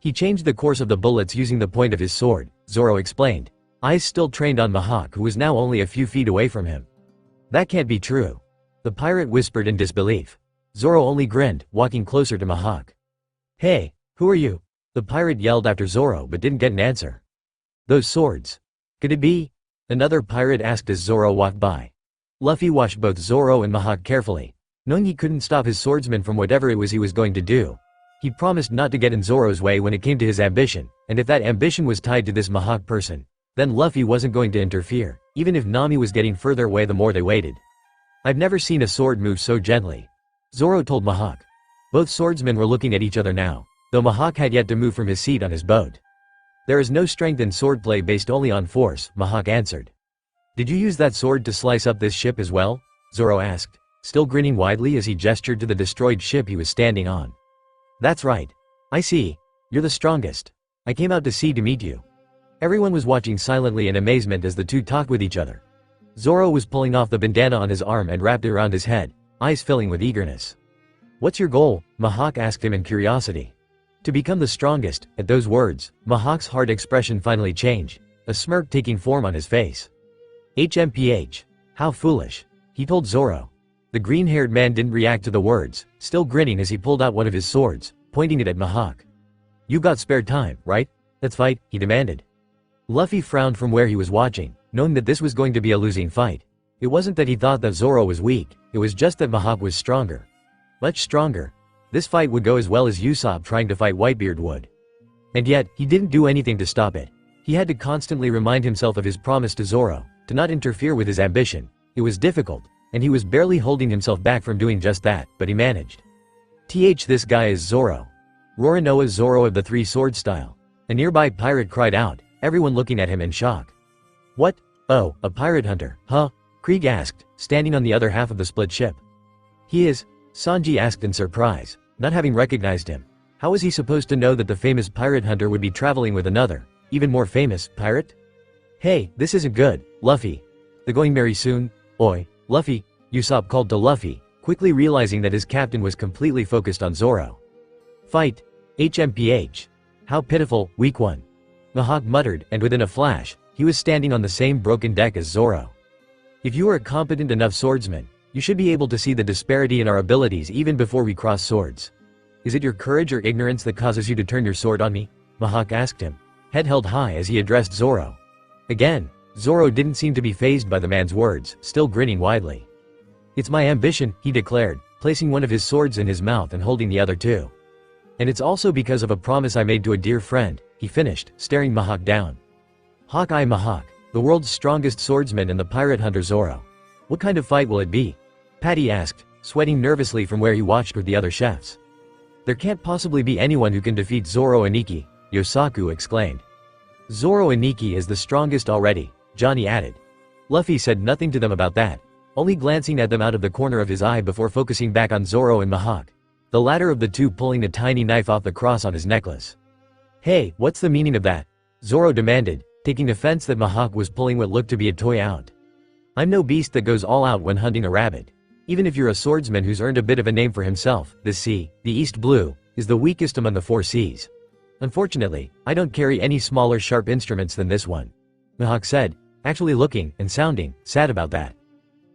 He changed the course of the bullets using the point of his sword, Zoro explained, eyes still trained on Mihawk who was now only a few feet away from him. That can't be true. The pirate whispered in disbelief. Zoro only grinned, walking closer to Mihawk. Hey, who are you? The pirate yelled after Zoro but didn't get an answer. Those swords. Could it be? Another pirate asked as Zoro walked by. Luffy watched both Zoro and Mihawk carefully, knowing he couldn't stop his swordsman from whatever it was he was going to do. He promised not to get in Zoro's way when it came to his ambition, and if that ambition was tied to this Mihawk person, then Luffy wasn't going to interfere, even if Nami was getting further away the more they waited. I've never seen a sword move so gently, Zoro told Mihawk. Both swordsmen were looking at each other now, though Mihawk had yet to move from his seat on his boat. There is no strength in swordplay based only on force, Mihawk answered. Did you use that sword to slice up this ship as well? Zoro asked, still grinning widely as he gestured to the destroyed ship he was standing on. That's right. I see. You're the strongest. I came out to sea to meet you. Everyone was watching silently in amazement as the two talked with each other. Zoro was pulling off the bandana on his arm and wrapped it around his head, eyes filling with eagerness. What's your goal? Mihawk asked him in curiosity. To become the strongest. At those words, Mihawk's hard expression finally changed, a smirk taking form on his face. HMPH. How foolish. He told Zoro. The green-haired man didn't react to the words, still grinning as he pulled out one of his swords, pointing it at Mihawk. You got spare time, right? Let's fight, he demanded. Luffy frowned from where he was watching, knowing that this was going to be a losing fight. It wasn't that he thought that Zoro was weak, it was just that Mihawk was stronger. Much stronger. This fight would go as well as Usopp trying to fight Whitebeard would. And yet, he didn't do anything to stop it. He had to constantly remind himself of his promise to Zoro, to not interfere with his ambition. It was difficult, and he was barely holding himself back from doing just that, but he managed. This guy is Zoro. Roronoa Zoro of the Three Sword Style. A nearby pirate cried out, everyone looking at him in shock. What? Oh, a pirate hunter, huh? Krieg asked, standing on the other half of the split ship. He is? Sanji asked in surprise, not having recognized him. How was he supposed to know that the famous pirate hunter would be traveling with another, even more famous, pirate? Hey, this isn't good, Luffy. They're going very soon? Oi, Luffy, Usopp called to Luffy, quickly realizing that his captain was completely focused on Zoro. Fight. HMPH. How pitiful, weak one. Mihawk muttered, and within a flash, he was standing on the same broken deck as Zoro. If you are a competent enough swordsman, you should be able to see the disparity in our abilities even before we cross swords. Is it your courage or ignorance that causes you to turn your sword on me? Mihawk asked him, head held high as he addressed Zoro. Again, Zoro didn't seem to be fazed by the man's words, still grinning widely. It's my ambition, he declared, placing one of his swords in his mouth and holding the other two. And it's also because of a promise I made to a dear friend, he finished, staring Mihawk down. Hawkeye Mihawk, the world's strongest swordsman and the pirate hunter Zoro. What kind of fight will it be? Patty asked, sweating nervously from where he watched with the other chefs. There can't possibly be anyone who can defeat Zoro and Ikki, Yosaku exclaimed. Zoro and Ikki is the strongest already, Johnny added. Luffy said nothing to them about that, only glancing at them out of the corner of his eye before focusing back on Zoro and Mihawk, the latter of the two pulling a tiny knife off the cross on his necklace. Hey, what's the meaning of that? Zoro demanded, taking offense that Mihawk was pulling what looked to be a toy out. I'm no beast that goes all out when hunting a rabbit. Even if you're a swordsman who's earned a bit of a name for himself, the sea, the East Blue, is the weakest among the 4 seas. Unfortunately, I don't carry any smaller sharp instruments than this one. Mihawk said, actually looking and sounding sad about that.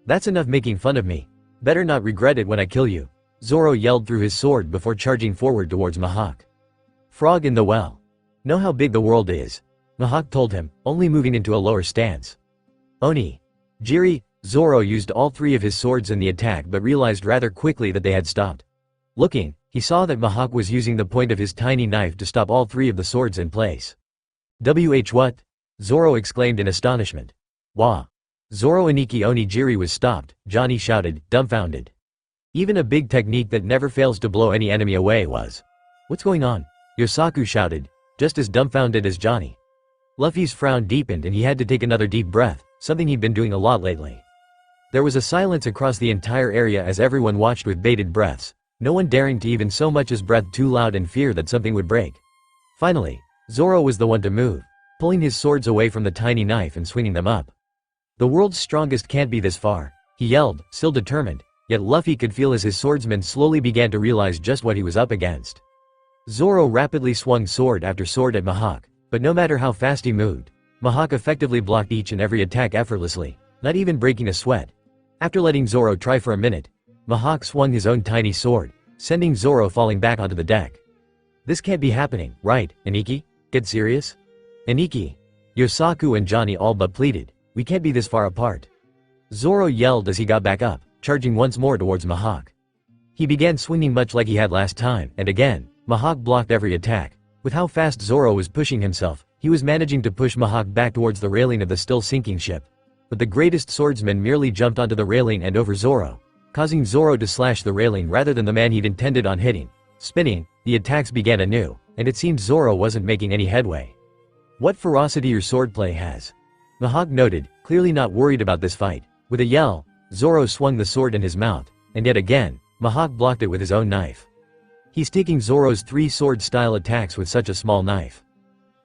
That's enough making fun of me. Better not regret it when I kill you. Zoro yelled through his sword before charging forward towards Mihawk. Frog in the well. Know how big the world is? Mihawk told him, only moving into a lower stance. Oni. Jiri. Zoro used all 3 of his swords in the attack but realized rather quickly that they had stopped. Looking, he saw that Mihawk was using the point of his tiny knife to stop all 3 of the swords in place. What? Zoro exclaimed in astonishment. Wah. Zoro and Ikki Oni Jiri was stopped, Johnny shouted, dumbfounded. Even a big technique that never fails to blow any enemy away was. What's going on? Yosaku shouted, just as dumbfounded as Johnny. Luffy's frown deepened and he had to take another deep breath, something he'd been doing a lot lately. There was a silence across the entire area as everyone watched with bated breaths, no one daring to even so much as breath too loud in fear that something would break. Finally, Zoro was the one to move, pulling his swords away from the tiny knife and swinging them up. The world's strongest can't be this far, he yelled, still determined, yet Luffy could feel as his swordsman slowly began to realize just what he was up against. Zoro rapidly swung sword after sword at Mihawk, but no matter how fast he moved, Mihawk effectively blocked each and every attack effortlessly, not even breaking a sweat. After letting Zoro try for a minute, Mihawk swung his own tiny sword, sending Zoro falling back onto the deck. This can't be happening, right, Aniki? Get serious? Aniki. Yosaku and Johnny all but pleaded, we can't be this far apart. Zoro yelled as he got back up, charging once more towards Mihawk. He began swinging much like he had last time, and again, Mihawk blocked every attack. With how fast Zoro was pushing himself, he was managing to push Mihawk back towards the railing of the still sinking ship. But the greatest swordsman merely jumped onto the railing and over Zoro, causing Zoro to slash the railing rather than the man he'd intended on hitting. Spinning, the attacks began anew, and it seemed Zoro wasn't making any headway. What ferocity your swordplay has. Mihawk noted, clearly not worried about this fight. With a yell, Zoro swung the sword in his mouth, and yet again, Mihawk blocked it with his own knife. He's taking Zoro's 3 sword-style attacks with such a small knife.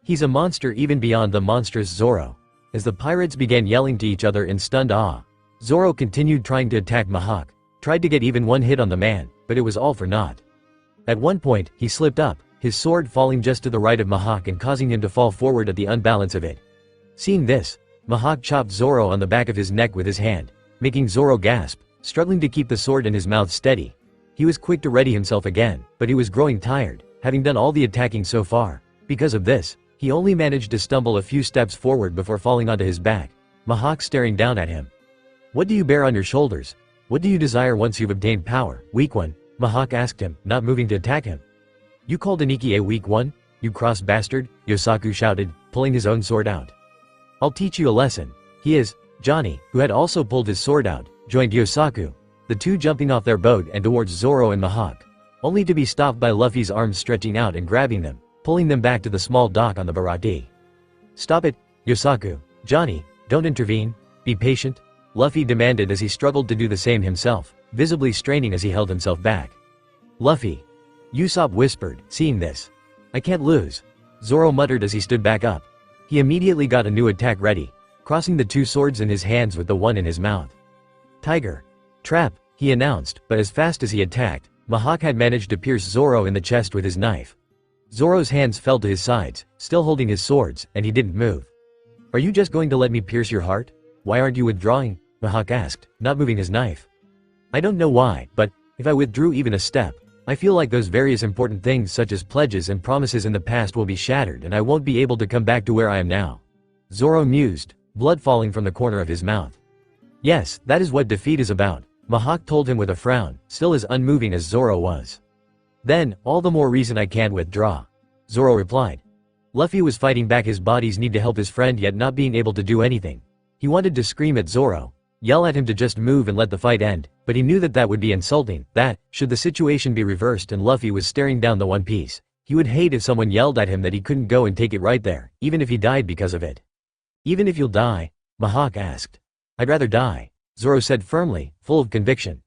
He's a monster even beyond the monstrous Zoro. As the pirates began yelling to each other in stunned awe, Zoro continued trying to attack Mihawk, tried to get even one hit on the man, but it was all for naught. At one point, he slipped up, his sword falling just to the right of Mihawk and causing him to fall forward at the unbalance of it. Seeing this, Mihawk chopped Zoro on the back of his neck with his hand, making Zoro gasp, struggling to keep the sword in his mouth steady. He was quick to ready himself again, but he was growing tired, having done all the attacking so far. Because of this, he only managed to stumble a few steps forward before falling onto his back, Mihawk staring down at him. What do you bear on your shoulders? What do you desire once you've obtained power, weak one? Mihawk asked him, not moving to attack him. You called Aniki a weak one? You cross bastard, Yosaku shouted, pulling his own sword out. I'll teach you a lesson. He is. Johnny, who had also pulled his sword out, joined Yosaku, the two jumping off their boat and towards Zoro and Mihawk, only to be stopped by Luffy's arms stretching out and grabbing them, pulling them back to the small dock on the Barati. Stop it, Yosaku. Johnny, don't intervene. Be patient, Luffy demanded as he struggled to do the same himself, visibly straining as he held himself back. Luffy. Usopp whispered, seeing this. I can't lose. Zoro muttered as he stood back up. He immediately got a new attack ready, crossing the 2 swords in his hands with the one in his mouth. Tiger. Trap, he announced, but as fast as he attacked, Mihawk had managed to pierce Zoro in the chest with his knife. Zoro's hands fell to his sides, still holding his swords, and he didn't move. Are you just going to let me pierce your heart? Why aren't you withdrawing? Mihawk asked, not moving his knife. I don't know why, but if I withdrew even a step, I feel like those various important things such as pledges and promises in the past will be shattered and I won't be able to come back to where I am now. Zoro mused, blood falling from the corner of his mouth. Yes, that is what defeat is about, Mihawk told him with a frown, still as unmoving as Zoro was. Then, all the more reason I can't withdraw, Zoro replied. Luffy was fighting back his body's need to help his friend yet not being able to do anything. He wanted to scream at Zoro, yell at him to just move and let the fight end, But he knew that that would be insulting, that, should the situation be reversed and Luffy was staring down the One Piece, he would hate if someone yelled at him that he couldn't go and take it right there, even if he died because of it. Even if you'll die? Mihawk asked. I'd rather die, Zoro said firmly, full of conviction.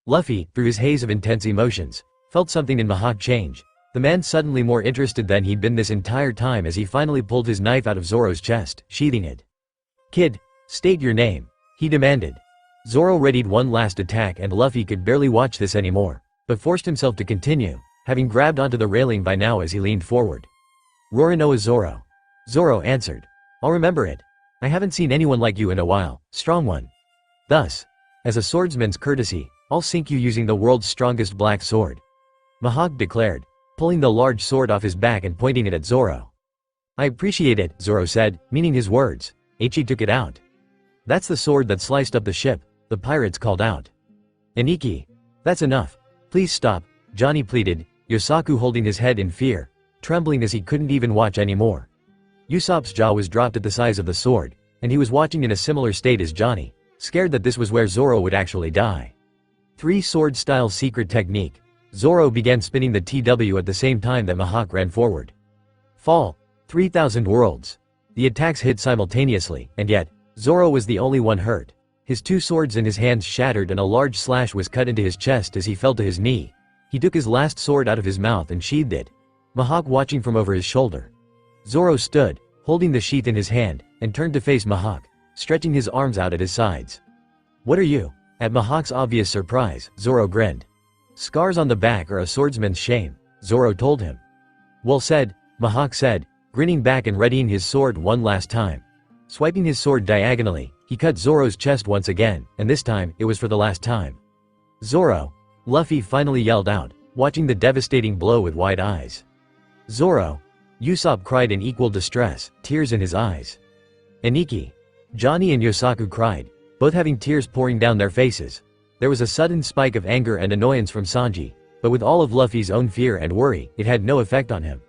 Luffy, through his haze of intense emotions, felt something in Mihawk change, the man suddenly more interested than he'd been this entire time as he finally pulled his knife out of Zoro's chest, sheathing it. Kid, state your name, he demanded. Zoro readied one last attack and Luffy could barely watch this anymore, but forced himself to continue, having grabbed onto the railing by now as he leaned forward. Roronoa Zoro. Zoro answered. I'll remember it. I haven't seen anyone like you in a while, strong one. Thus, as a swordsman's courtesy, I'll sink you using the world's strongest black sword. Mihawk declared, pulling the large sword off his back and pointing it at Zoro. I appreciate it, Zoro said, meaning his words. Ichi took it out. That's the sword that sliced up the ship, the pirates called out. Aniki. That's enough. Please stop, Johnny pleaded, Yosaku holding his head in fear, trembling as he couldn't even watch anymore. Usopp's jaw was dropped at the size of the sword, and he was watching in a similar state as Johnny, scared that this was where Zoro would actually die. 3-sword-style secret technique. Zoro began spinning the TW at the same time that Mihawk ran forward. Fall. 3,000 worlds. The attacks hit simultaneously, and yet, Zoro was the only one hurt. His 2 swords in his hands shattered and a large slash was cut into his chest as he fell to his knee. He took his last sword out of his mouth and sheathed it, Mihawk watching from over his shoulder. Zoro stood, holding the sheath in his hand, and turned to face Mihawk, stretching his arms out at his sides. What are you? At Mihawk's obvious surprise, Zoro grinned. Scars on the back are a swordsman's shame, Zoro told him. Well said, Mihawk said, grinning back and readying his sword one last time. Swiping his sword diagonally, he cut Zoro's chest once again, and this time, it was for the last time. Zoro! Luffy finally yelled out, watching the devastating blow with wide eyes. Zoro! Usopp cried in equal distress, tears in his eyes. Aniki! Johnny and Yosaku cried, both having tears pouring down their faces. There was a sudden spike of anger and annoyance from Sanji, but with all of Luffy's own fear and worry, it had no effect on him.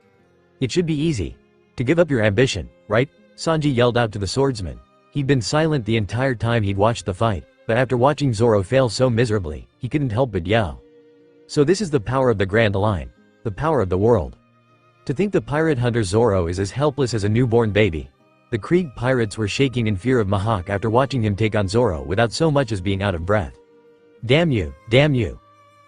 It should be easy. To give up your ambition, right? Sanji yelled out to the swordsman. He'd been silent the entire time he'd watched the fight, but after watching Zoro fail so miserably, he couldn't help but yell. So this is the power of the Grand Line, the power of the world. To think the pirate hunter Zoro is as helpless as a newborn baby. The Krieg pirates were shaking in fear of Mihawk after watching him take on Zoro without so much as being out of breath. Damn you, damn you,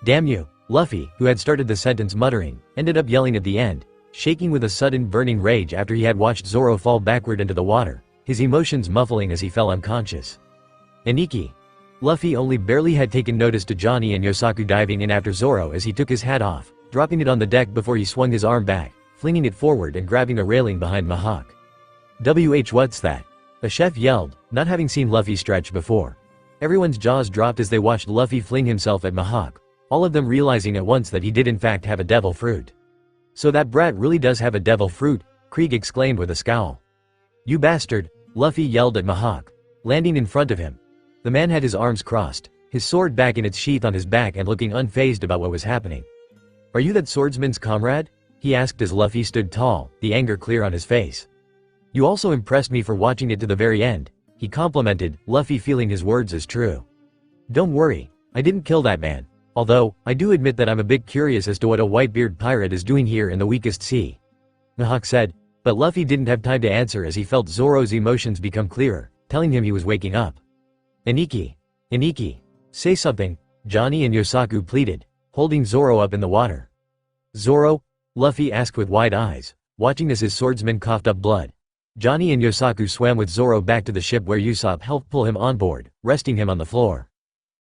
damn you, Luffy, who had started the sentence muttering, ended up yelling at the end, shaking with a sudden burning rage after he had watched Zoro fall backward into the water, his emotions muffling as he fell unconscious. Aniki. Luffy only barely had taken notice to Johnny and Yosaku diving in after Zoro as he took his hat off, dropping it on the deck before he swung his arm back, flinging it forward and grabbing a railing behind Mihawk. What's that? A chef yelled, not having seen Luffy stretch before. Everyone's jaws dropped as they watched Luffy fling himself at Mihawk, all of them realizing at once that he did in fact have a devil fruit. So that brat really does have a devil fruit, Krieg exclaimed with a scowl. You bastard, Luffy yelled at Mihawk, landing in front of him. The man had his arms crossed, his sword back in its sheath on his back and looking unfazed about what was happening. Are you that swordsman's comrade? He asked as Luffy stood tall, the anger clear on his face. You also impressed me for watching it to the very end, he complimented, Luffy feeling his words as true. Don't worry, I didn't kill that man, although, I do admit that I'm a bit curious as to what a whitebeard pirate is doing here in the weakest sea. Mihawk said, but Luffy didn't have time to answer as he felt Zoro's emotions become clearer, telling him he was waking up. Aniki. Aniki. Say something, Johnny and Yosaku pleaded, holding Zoro up in the water. Zoro? Luffy asked with wide eyes, watching as his swordsman coughed up blood. Johnny and Yosaku swam with Zoro back to the ship where Usopp helped pull him on board, resting him on the floor.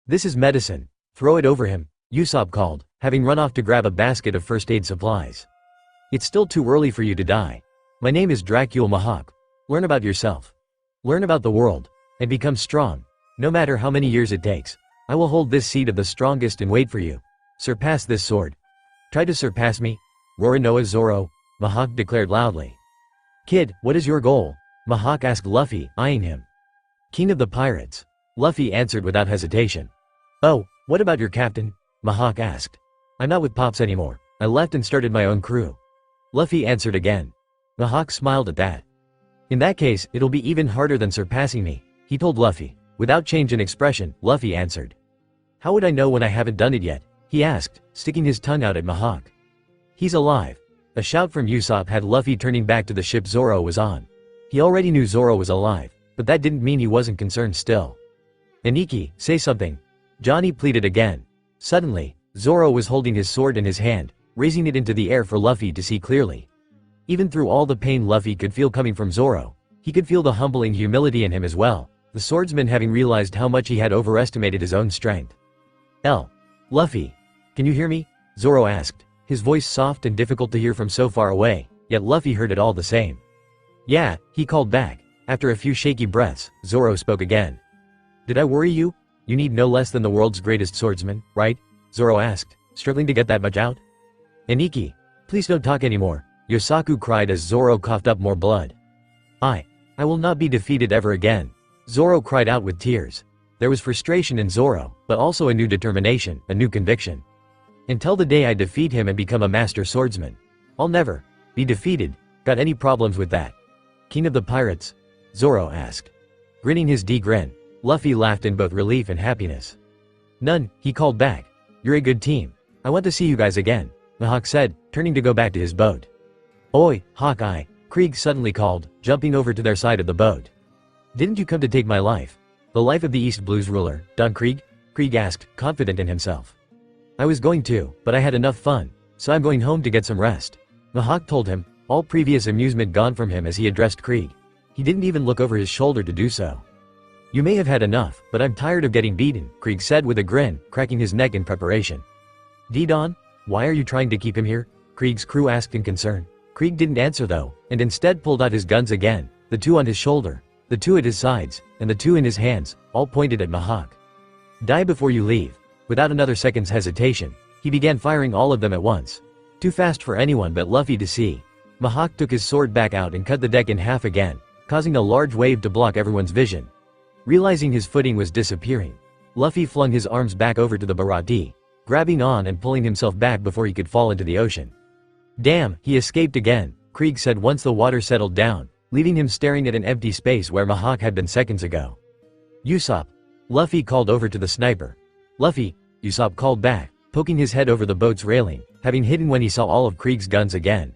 This is medicine. Throw it over him, Usopp called, having run off to grab a basket of first aid supplies. It's still too early for you to die. My name is Dracula Mihawk. Learn about yourself. Learn about the world, and become strong. No matter how many years it takes, I will hold this seat of the strongest and wait for you. Surpass this sword. Try to surpass me, Roronoa Zoro, Mihawk declared loudly. Kid, what is your goal? Mihawk asked Luffy, eyeing him. King of the Pirates. Luffy answered without hesitation. Oh, what about your captain? Mihawk asked. I'm not with Pops anymore, I left and started my own crew. Luffy answered again. Mihawk smiled at that. In that case, it'll be even harder than surpassing me, he told Luffy. Without change in expression, Luffy answered. How would I know when I haven't done it yet? He asked, sticking his tongue out at Mihawk. He's alive. A shout from Usopp had Luffy turning back to the ship Zoro was on. He already knew Zoro was alive, but that didn't mean he wasn't concerned still. Aniki, say something. Johnny pleaded again. Suddenly, Zoro was holding his sword in his hand, raising it into the air for Luffy to see clearly. Even through all the pain Luffy could feel coming from Zoro, he could feel the humbling humility in him as well, the swordsman having realized how much he had overestimated his own strength. Luffy, can you hear me? Zoro asked, his voice soft and difficult to hear from so far away, yet Luffy heard it all the same. Yeah, he called back. After a few shaky breaths, Zoro spoke again. Did I worry you? You need no less than the world's greatest swordsman, right? Zoro asked, struggling to get that much out. Aniki, please don't talk anymore, Yosaku cried as Zoro coughed up more blood. I will not be defeated ever again. Zoro cried out with tears. There was frustration in Zoro, but also a new determination, a new conviction. Until the day I defeat him and become a master swordsman. I'll never be defeated. Got any problems with that? King of the Pirates? Zoro asked. Grinning his D-grin, Luffy laughed in both relief and happiness. None, he called back. You're a good team. I want to see you guys again, Mihawk said, turning to go back to his boat. Oi, Hawkeye, Krieg suddenly called, jumping over to their side of the boat. Didn't you come to take my life? The life of the East Blue's ruler, Don Krieg? Krieg asked, confident in himself. I was going to, but I had enough fun, so I'm going home to get some rest. Mihawk told him, all previous amusement gone from him as he addressed Krieg. He didn't even look over his shoulder to do so. You may have had enough, but I'm tired of getting beaten, Krieg said with a grin, cracking his neck in preparation. D-Don, why are you trying to keep him here? Krieg's crew asked in concern. Krieg didn't answer though, and instead pulled out his guns again, the two on his shoulder, the two at his sides, and the two in his hands, all pointed at Mihawk. Die before you leave. Without another second's hesitation, he began firing all of them at once. Too fast for anyone but Luffy to see. Mihawk took his sword back out and cut the deck in half again, causing a large wave to block everyone's vision. Realizing his footing was disappearing, Luffy flung his arms back over to the Barati, grabbing on and pulling himself back before he could fall into the ocean. Damn, he escaped again, Krieg said once the water settled down, leaving him staring at an empty space where Mihawk had been seconds ago. Usopp. Luffy called over to the sniper. Luffy, Usopp called back, poking his head over the boat's railing, having hidden when he saw all of Krieg's guns again.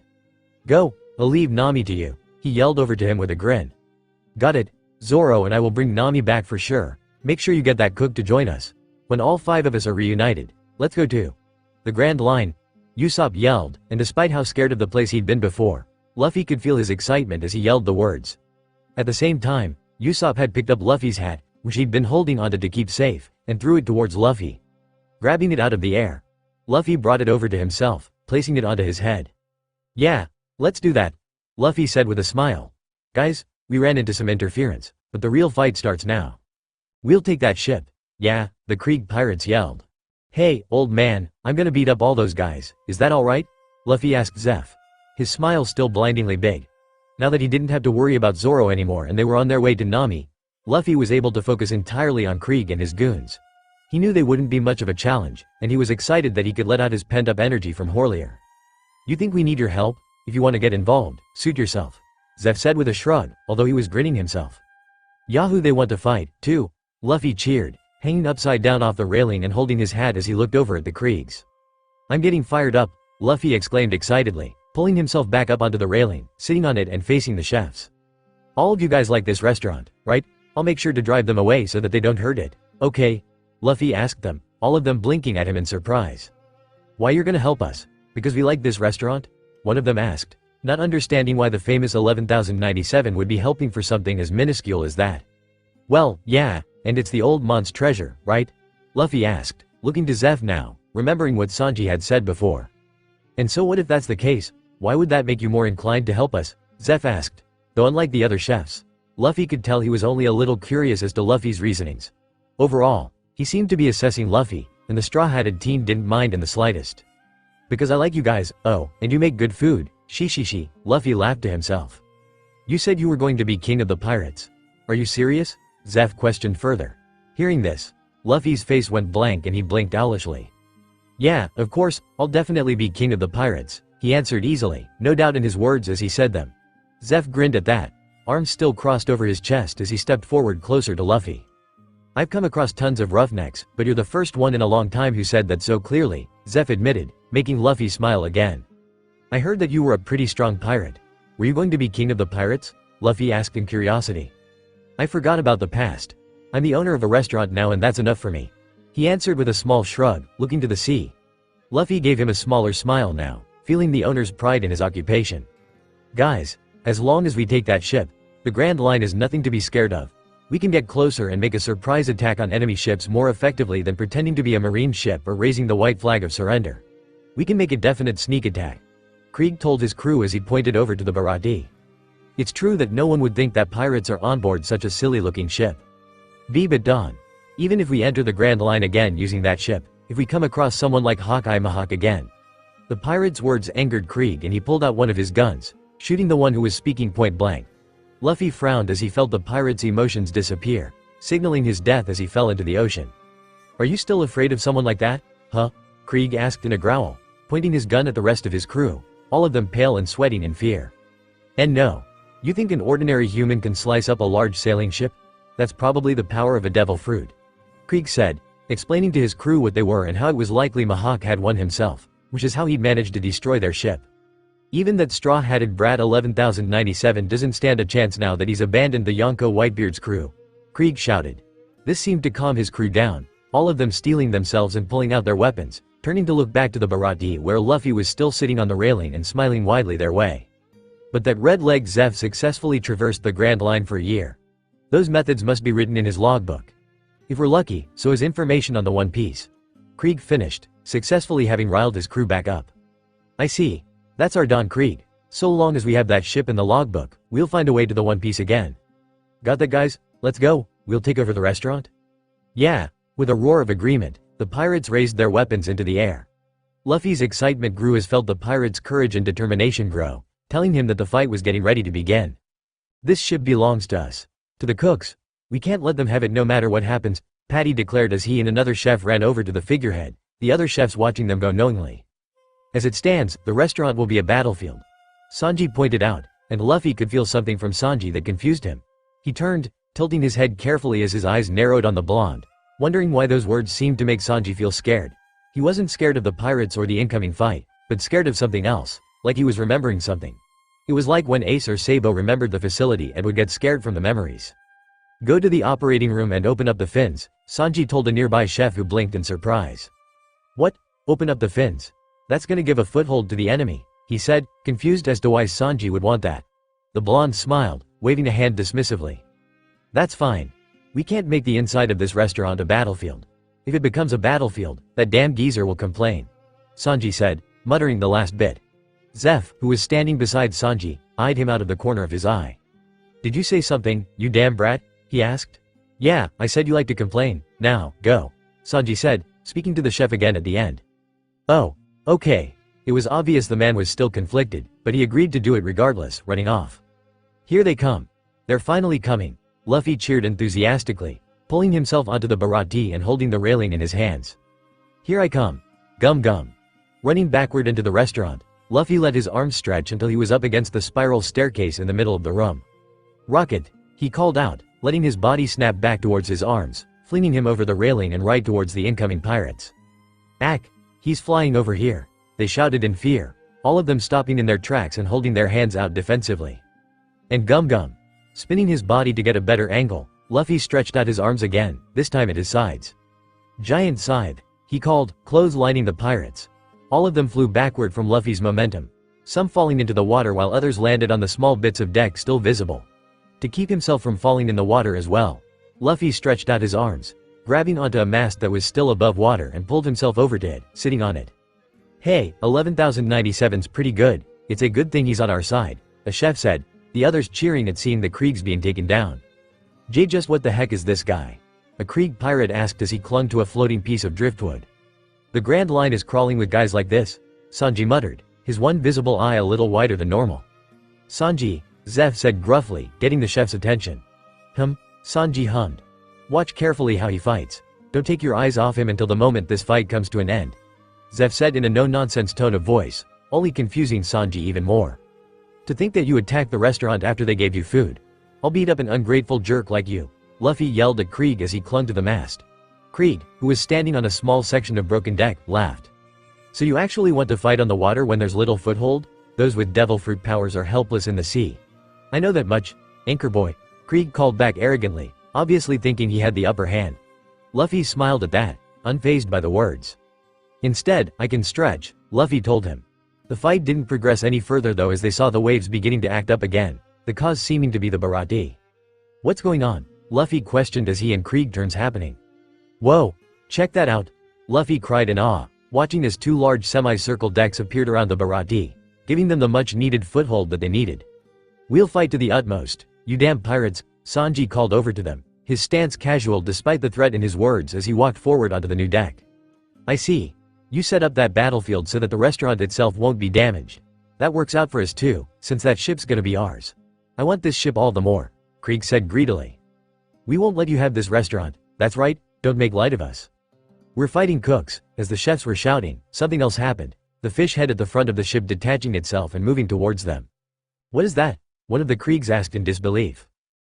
Go, I'll leave Nami to you, he yelled over to him with a grin. Got it, Zoro, and I will bring Nami back for sure. Make sure you get that cook to join us. When all 5 of us are reunited, let's go to the Grand Line, Usopp yelled, and despite how scared of the place he'd been before, Luffy could feel his excitement as he yelled the words. At the same time, Usopp had picked up Luffy's hat, which he'd been holding onto to keep safe, and threw it towards Luffy. Grabbing it out of the air, Luffy brought it over to himself, placing it onto his head. Yeah, let's do that, Luffy said with a smile. Guys, we ran into some interference, but the real fight starts now. We'll take that ship. Yeah, the Krieg pirates yelled. Hey, old man, I'm gonna beat up all those guys, is that alright? Luffy asked Zeph, his smile still blindingly big. Now that he didn't have to worry about Zoro anymore and they were on their way to Nami, Luffy was able to focus entirely on Krieg and his goons. He knew they wouldn't be much of a challenge, and he was excited that he could let out his pent-up energy from Horlier. You think we need your help? If you want to get involved, suit yourself, Zeph said with a shrug, although he was grinning himself. Yahoo, they want to fight, too, Luffy cheered, hanging upside down off the railing and holding his hat as he looked over at the Kriegs. I'm getting fired up, Luffy exclaimed excitedly, pulling himself back up onto the railing, sitting on it and facing the chefs. All of you guys like this restaurant, right? I'll make sure to drive them away so that they don't hurt it, okay? Luffy asked them, all of them blinking at him in surprise. Why you're gonna help us? Because we like this restaurant? One of them asked, not understanding why the famous 11,097 would be helping for something as minuscule as that. Well, yeah, and it's the old man's treasure, right? Luffy asked, looking to Zeph now, remembering what Sanji had said before. And so what if that's the case? Why would that make you more inclined to help us? Zeph asked, though unlike the other chefs, Luffy could tell he was only a little curious as to Luffy's reasonings. Overall, he seemed to be assessing Luffy, and the straw-hatted teen didn't mind in the slightest. Because I like you guys, oh, and you make good food, she, Luffy laughed to himself. You said you were going to be king of the pirates. Are you serious? Zeph questioned further. Hearing this, Luffy's face went blank and he blinked owlishly. Yeah, of course, I'll definitely be king of the pirates, he answered easily, no doubt in his words as he said them. Zeph grinned at that, arms still crossed over his chest as he stepped forward closer to Luffy. I've come across tons of roughnecks, but you're the first one in a long time who said that so clearly, Zeph admitted, making Luffy smile again. I heard that you were a pretty strong pirate. Were you going to be king of the pirates? Luffy asked in curiosity. I forgot about the past. I'm the owner of a restaurant now and that's enough for me. He answered with a small shrug, looking to the sea. Luffy gave him a smaller smile now, feeling the owner's pride in his occupation. Guys, as long as we take that ship, the Grand Line is nothing to be scared of. We can get closer and make a surprise attack on enemy ships more effectively than pretending to be a marine ship or raising the white flag of surrender. We can make a definite sneak attack. Krieg told his crew as he pointed over to the Barati. It's true that no one would think that pirates are on board such a silly-looking ship. But Don, even if we enter the Grand Line again using that ship, if we come across someone like Mihawk again. The pirate's words angered Krieg and he pulled out one of his guns, shooting the one who was speaking point blank. Luffy frowned as he felt the pirate's emotions disappear, signaling his death as he fell into the ocean. Are you still afraid of someone like that? Huh? Krieg asked in a growl, pointing his gun at the rest of his crew, all of them pale and sweating in fear. And no. You think an ordinary human can slice up a large sailing ship? That's probably the power of a devil fruit. Krieg said, explaining to his crew what they were and how it was likely Mihawk had one himself, which is how he'd managed to destroy their ship. Even that straw-hatted brat 11,097 doesn't stand a chance now that he's abandoned the Yonko Whitebeard's crew. Krieg shouted. This seemed to calm his crew down, all of them steeling themselves and pulling out their weapons, turning to look back to the Barati where Luffy was still sitting on the railing and smiling widely their way. But that red-legged Zeph successfully traversed the Grand Line for a year. Those methods must be written in his logbook. If we're lucky, so is information on the One Piece. Krieg finished, successfully having riled his crew back up. I see. That's our Don Krieg. So long as we have that ship in the logbook, we'll find a way to the One Piece again. Got that, guys? Let's go. We'll take over the restaurant? Yeah. With a roar of agreement, the pirates raised their weapons into the air. Luffy's excitement grew as felt the pirates' courage and determination grow, telling him that the fight was getting ready to begin. This ship belongs to us. To the cooks. We can't let them have it no matter what happens, Patty declared as he and another chef ran over to the figurehead, the other chefs watching them go knowingly. As it stands, the restaurant will be a battlefield. Sanji pointed out, and Luffy could feel something from Sanji that confused him. He turned, tilting his head carefully as his eyes narrowed on the blonde, wondering why those words seemed to make Sanji feel scared. He wasn't scared of the pirates or the incoming fight, but scared of something else, like he was remembering something. It was like when Ace or Sabo remembered the facility and would get scared from the memories. Go to the operating room and open up the fins, Sanji told a nearby chef who blinked in surprise. What? Open up the fins? That's gonna give a foothold to the enemy, he said, confused as to why Sanji would want that. The blonde smiled, waving a hand dismissively. That's fine. We can't make the inside of this restaurant a battlefield. If it becomes a battlefield, that damn geezer will complain. Sanji said, muttering the last bit. Zeph, who was standing beside Sanji, eyed him out of the corner of his eye. Did you say something, you damn brat? He asked. Yeah, I said you like to complain. Now, go. Sanji said, speaking to the chef again at the end. Oh. Okay. It was obvious the man was still conflicted, but he agreed to do it regardless, running off. Here they come. They're finally coming. Luffy cheered enthusiastically, pulling himself onto the Barati and holding the railing in his hands. Here I come. Gum gum. Running backward into the restaurant, Luffy let his arms stretch until he was up against the spiral staircase in the middle of the room. Rocket, he called out, letting his body snap back towards his arms, flinging him over the railing and right towards the incoming pirates. Ack! He's flying over here, they shouted in fear, all of them stopping in their tracks and holding their hands out defensively. And Gum Gum. Spinning his body to get a better angle, Luffy stretched out his arms again, this time at his sides. Giant scythe, he called, clotheslining the pirates. All of them flew backward from Luffy's momentum, some falling into the water while others landed on the small bits of deck still visible. To keep himself from falling in the water as well, Luffy stretched out his arms, grabbing onto a mast that was still above water and pulled himself over to it, sitting on it. Hey, 11,097's pretty good, it's a good thing he's on our side, a chef said, the others cheering at seeing the Kriegs being taken down. Jay, just what the heck is this guy? A Krieg pirate asked as he clung to a floating piece of driftwood. The Grand Line is crawling with guys like this, Sanji muttered, his one visible eye a little wider than normal. Sanji, Zeph said gruffly, getting the chef's attention. Sanji hummed. Watch carefully how he fights. Don't take your eyes off him until the moment this fight comes to an end. Zeph said in a no-nonsense tone of voice, only confusing Sanji even more. To think that you attacked the restaurant after they gave you food. I'll beat up an ungrateful jerk like you. Luffy yelled at Krieg as he clung to the mast. Krieg, who was standing on a small section of broken deck, laughed. So you actually want to fight on the water when there's little foothold? Those with devil fruit powers are helpless in the sea. I know that much, Anchor Boy, Krieg called back arrogantly, obviously thinking he had the upper hand. Luffy smiled at that, unfazed by the words. Instead, I can stretch, Luffy told him. The fight didn't progress any further though as they saw the waves beginning to act up again, the cause seeming to be the Barati. What's going on? Luffy questioned as he and Krieg turns happening. Whoa, check that out, Luffy cried in awe, watching as two large semi-circle decks appeared around the Barati, giving them the much-needed foothold that they needed. We'll fight to the utmost, you damn pirates, Sanji called over to them, his stance casual despite the threat in his words as he walked forward onto the new deck. I see. You set up that battlefield so that the restaurant itself won't be damaged. That works out for us too, since that ship's gonna be ours. I want this ship all the more, Krieg said greedily. We won't let you have this restaurant, that's right, don't make light of us. We're fighting cooks. As the chefs were shouting, something else happened, the fish head at the front of the ship detaching itself and moving towards them. What is that? One of the Kriegs asked in disbelief.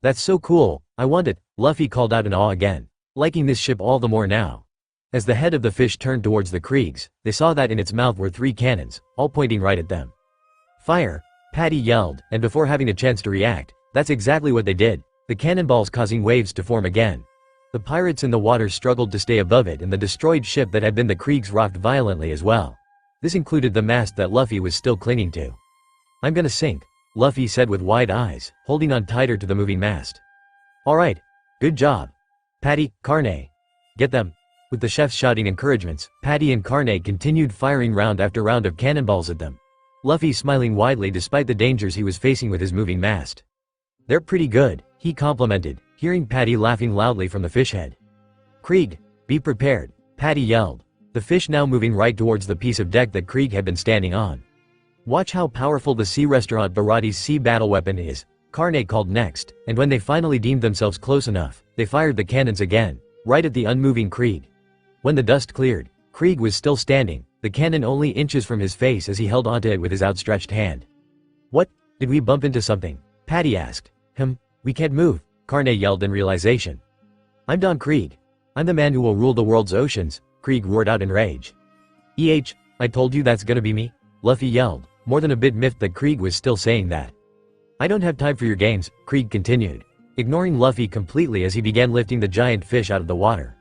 That's so cool, I want it, Luffy called out in awe again, liking this ship all the more now. As the head of the fish turned towards the Kriegs, they saw that in its mouth were 3 cannons, all pointing right at them. Fire! Patty yelled, and before having a chance to react, that's exactly what they did, the cannonballs causing waves to form again. The pirates in the water struggled to stay above it and the destroyed ship that had been the Kriegs rocked violently as well. This included the mast that Luffy was still clinging to. I'm gonna sink, Luffy said with wide eyes, holding on tighter to the moving mast. Alright. Good job. Patty, Carne. Get them. With the chefs shouting encouragements, Patty and Carne continued firing round after round of cannonballs at them. Luffy smiling widely despite the dangers he was facing with his moving mast. They're pretty good, he complimented, hearing Patty laughing loudly from the fish head. Krieg, be prepared, Patty yelled, the fish now moving right towards the piece of deck that Krieg had been standing on. Watch how powerful the sea restaurant Barati's sea battle weapon is, Carne called next, and when they finally deemed themselves close enough, they fired the cannons again, right at the unmoving Krieg. When the dust cleared, Krieg was still standing, the cannon only inches from his face as he held onto it with his outstretched hand. What? Did we bump into something? Patty asked. We can't move, Carne yelled in realization. I'm Don Krieg. I'm the man who will rule the world's oceans, Krieg roared out in rage. I told you that's gonna be me, Luffy yelled, more than a bit miffed that Krieg was still saying that. I don't have time for your games, Krieg continued, ignoring Luffy completely as he began lifting the giant fish out of the water.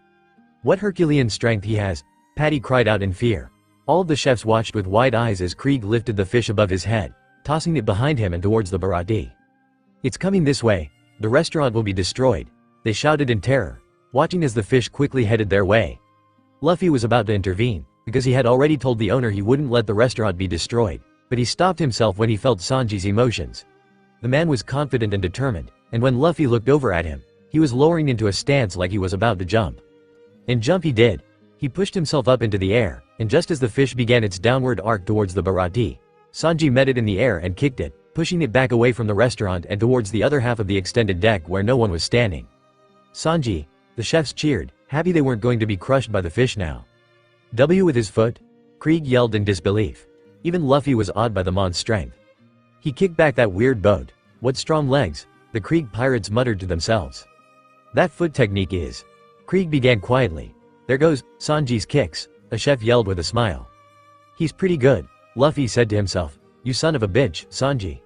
What Herculean strength he has, Patty cried out in fear. All of the chefs watched with wide eyes as Krieg lifted the fish above his head, tossing it behind him and towards the Barati. It's coming this way, the restaurant will be destroyed, they shouted in terror, watching as the fish quickly headed their way. Luffy was about to intervene, because he had already told the owner he wouldn't let the restaurant be destroyed, but he stopped himself when he felt Sanji's emotions. The man was confident and determined, and when Luffy looked over at him, he was lowering into a stance like he was about to jump. And jump he did. He pushed himself up into the air, and just as the fish began its downward arc towards the Barati, Sanji met it in the air and kicked it, pushing it back away from the restaurant and towards the other half of the extended deck where no one was standing. Sanji, the chefs cheered, happy they weren't going to be crushed by the fish now. With his foot? Krieg yelled in disbelief. Even Luffy was awed by the mon's strength. He kicked back that weird boat. What strong legs, the Krieg pirates muttered to themselves. That foot technique is. Krieg began quietly. There goes Sanji's kicks, a chef yelled with a smile. He's pretty good, Luffy said to himself. You son of a bitch, Sanji.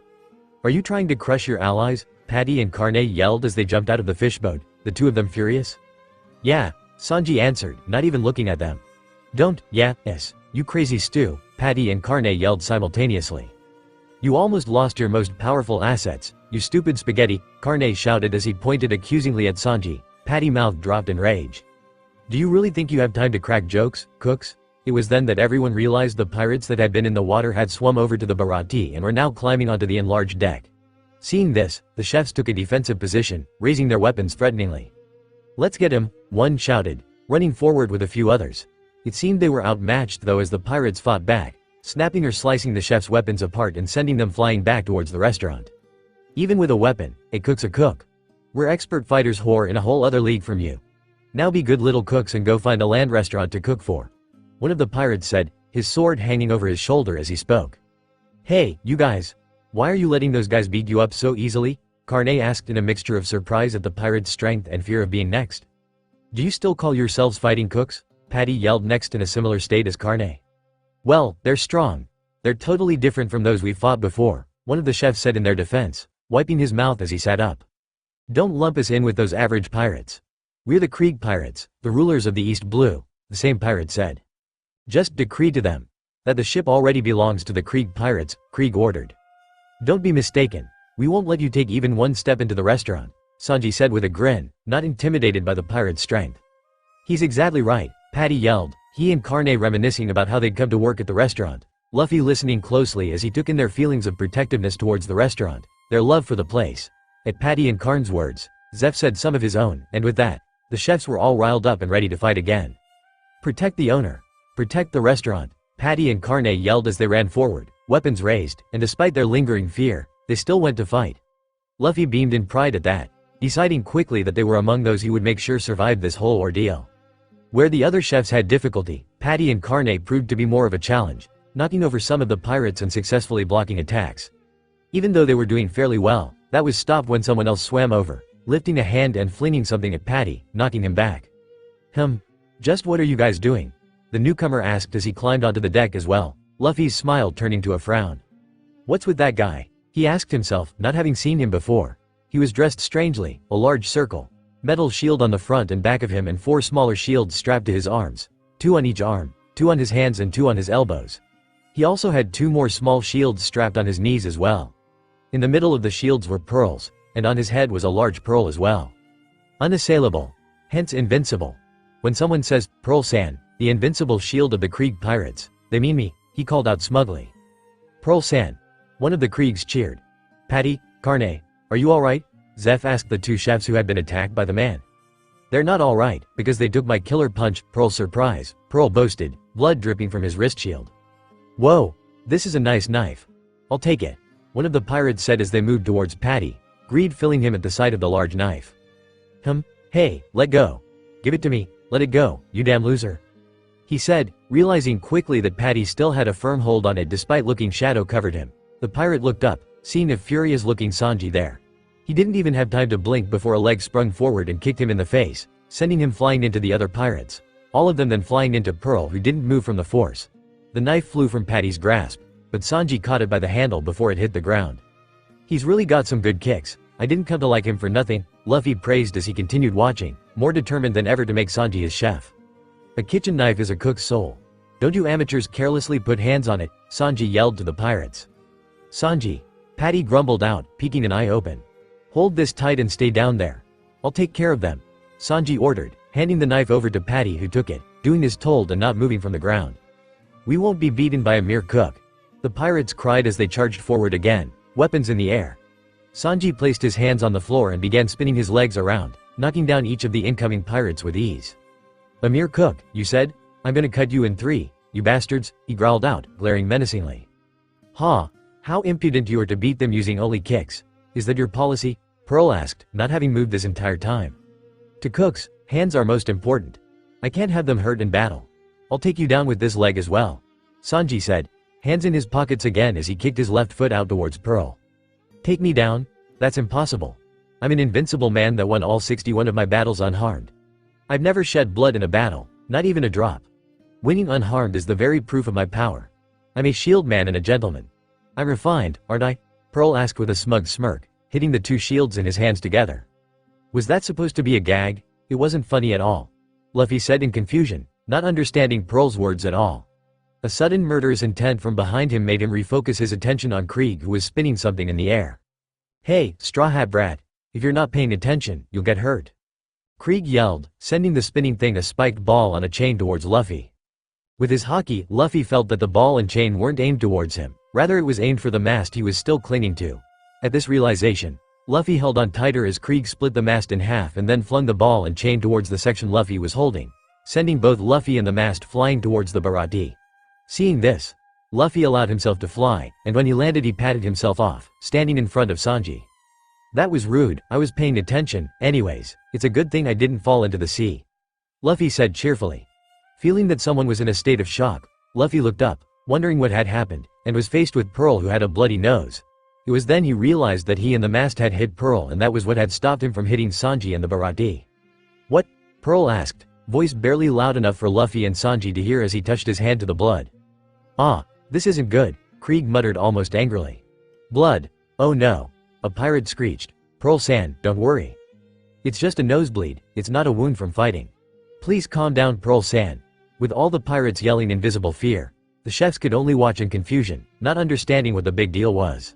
Are you trying to crush your allies? Patty and Carne yelled as they jumped out of the fishboat, the two of them furious. Yeah, Sanji answered, not even looking at them. Don't, yes, you crazy stew, Patty and Carne yelled simultaneously. You almost lost your most powerful assets, you stupid spaghetti, Carne shouted as he pointed accusingly at Sanji. Patty mouth dropped in rage. Do you really think you have time to crack jokes, cooks? It was then that everyone realized the pirates that had been in the water had swum over to the Barati and were now climbing onto the enlarged deck. Seeing this, the chefs took a defensive position, raising their weapons threateningly. Let's get him, one shouted, running forward with a few others. It seemed they were outmatched though as the pirates fought back, snapping or slicing the chefs' weapons apart and sending them flying back towards the restaurant. Even with a weapon, a cook's a cook. We're expert fighters whore in a whole other league from you. Now be good little cooks and go find a land restaurant to cook for. One of the pirates said, his sword hanging over his shoulder as he spoke. Hey, you guys. Why are you letting those guys beat you up so easily? Carne asked in a mixture of surprise at the pirate's strength and fear of being next. Do you still call yourselves fighting cooks? Patty yelled next in a similar state as Carne. Well, they're strong. They're totally different from those we've fought before, one of the chefs said in their defense, wiping his mouth as he sat up. Don't lump us in with those average pirates. We're the Krieg pirates, the rulers of the East Blue, the same pirate said. Just decree to them that the ship already belongs to the Krieg pirates, Krieg ordered. Don't be mistaken, we won't let you take even one step into the restaurant, Sanji said with a grin, not intimidated by the pirate's strength. He's exactly right, Patty yelled, he and Carne reminiscing about how they'd come to work at the restaurant, Luffy listening closely as he took in their feelings of protectiveness towards the restaurant, their love for the place. At Patty and Karn's words, Zeph said some of his own, and with that, the chefs were all riled up and ready to fight again. Protect the owner. Protect the restaurant, Patty and Carne yelled as they ran forward, weapons raised, and despite their lingering fear, they still went to fight. Luffy beamed in pride at that, deciding quickly that they were among those he would make sure survived this whole ordeal. Where the other chefs had difficulty, Patty and Carne proved to be more of a challenge, knocking over some of the pirates and successfully blocking attacks. Even though they were doing fairly well, that was stopped when someone else swam over, lifting a hand and flinging something at Patty, knocking him back. Just what are you guys doing? The newcomer asked as he climbed onto the deck as well, Luffy's smile turning to a frown. What's with that guy? He asked himself, not having seen him before. He was dressed strangely, a large circle, metal shield on the front and back of him and 4 smaller shields strapped to his arms, 2 on each arm, 2 on his hands and 2 on his elbows. He also had 2 more small shields strapped on his knees as well. In the middle of the shields were pearls, and on his head was a large pearl as well. Unassailable, hence invincible. When someone says, Pearl-san, the invincible shield of the Krieg pirates, they mean me, he called out smugly. Pearl-san. One of the Kriegs cheered. Patty, Carne, are you alright? Zeph asked the 2 chefs who had been attacked by the man. They're not alright, because they took my killer punch, Pearl surprise, Pearl boasted, blood dripping from his wrist shield. Whoa, this is a nice knife. I'll take it, one of the pirates said as they moved towards Patty, greed filling him at the sight of the large knife. Hey, let go. Give it to me, let it go, you damn loser. He said, realizing quickly that Patty still had a firm hold on it despite looking shadow-covered him. The pirate looked up, seeing a furious-looking Sanji there. He didn't even have time to blink before a leg sprung forward and kicked him in the face, sending him flying into the other pirates, all of them then flying into Pearl who didn't move from the force. The knife flew from Patty's grasp, but Sanji caught it by the handle before it hit the ground. He's really got some good kicks, I didn't come to like him for nothing, Luffy praised as he continued watching, more determined than ever to make Sanji his chef. A kitchen knife is a cook's soul. Don't you amateurs carelessly put hands on it, Sanji yelled to the pirates. Sanji, Patty grumbled out, peeking an eye open. Hold this tight and stay down there. I'll take care of them, Sanji ordered, handing the knife over to Patty who took it, doing as told and not moving from the ground. We won't be beaten by a mere cook. The pirates cried as they charged forward again, weapons in the air. Sanji placed his hands on the floor and began spinning his legs around, knocking down each of the incoming pirates with ease. A mere cook, you said? I'm gonna cut you in 3, you bastards, he growled out, glaring menacingly. Ha! How impudent you are to beat them using only kicks. Is that your policy? Pearl asked, not having moved this entire time. To cooks, hands are most important. I can't have them hurt in battle. I'll take you down with this leg as well, Sanji said, hands in his pockets again as he kicked his left foot out towards Pearl. Take me down? That's impossible. I'm an invincible man that won all 61 of my battles unharmed. I've never shed blood in a battle, not even a drop. Winning unharmed is the very proof of my power. I'm a shield man and a gentleman. I'm refined, aren't I? Pearl asked with a smug smirk, hitting the 2 shields in his hands together. Was that supposed to be a gag? It wasn't funny at all, Luffy said in confusion, not understanding Pearl's words at all. A sudden murderous intent from behind him made him refocus his attention on Krieg who was spinning something in the air. Hey, straw hat brat, if you're not paying attention, you'll get hurt. Krieg yelled, sending the spinning thing a spiked ball on a chain towards Luffy. With his haki, Luffy felt that the ball and chain weren't aimed towards him, rather it was aimed for the mast he was still clinging to. At this realization, Luffy held on tighter as Krieg split the mast in half and then flung the ball and chain towards the section Luffy was holding, sending both Luffy and the mast flying towards the Barati. Seeing this, Luffy allowed himself to fly, and when he landed he patted himself off, standing in front of Sanji. That was rude, I was paying attention, anyways, it's a good thing I didn't fall into the sea, Luffy said cheerfully. Feeling that someone was in a state of shock, Luffy looked up, wondering what had happened, and was faced with Pearl who had a bloody nose. It was then he realized that he and the mast had hit Pearl, and that was what had stopped him from hitting Sanji and the Barati. "What?" Pearl asked, voice barely loud enough for Luffy and Sanji to hear as he touched his hand to the blood. "Ah, this isn't good," Krieg muttered almost angrily. "Blood? Oh no." A pirate screeched. "Pearl-san, don't worry. It's just a nosebleed, it's not a wound from fighting. Please calm down, Pearl-san." With all the pirates yelling invisible fear, the chefs could only watch in confusion, not understanding what the big deal was.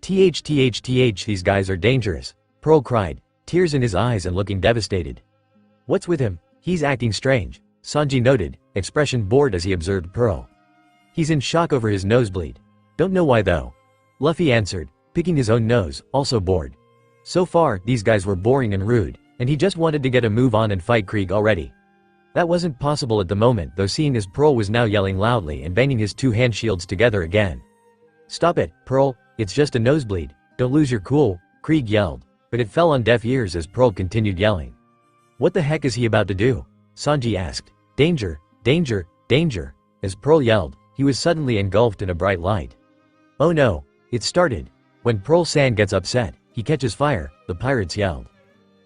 "Th, these guys are dangerous," Pearl cried, tears in his eyes and looking devastated. "What's with him? He's acting strange," Sanji noted, expression bored as he observed Pearl. "He's in shock over his nosebleed. Don't know why though," Luffy answered, picking his own nose, also bored. So far, these guys were boring and rude, and he just wanted to get a move on and fight Krieg already. That wasn't possible at the moment though, seeing as Pearl was now yelling loudly and banging his two hand shields together again. "Stop it, Pearl, it's just a nosebleed, don't lose your cool," Krieg yelled, but it fell on deaf ears as Pearl continued yelling. "What the heck is he about to do?" Sanji asked. "Danger, danger, danger," as Pearl yelled, he was suddenly engulfed in a bright light. "Oh no, it started." When Pearl-san gets upset, he catches fire, the pirates yelled.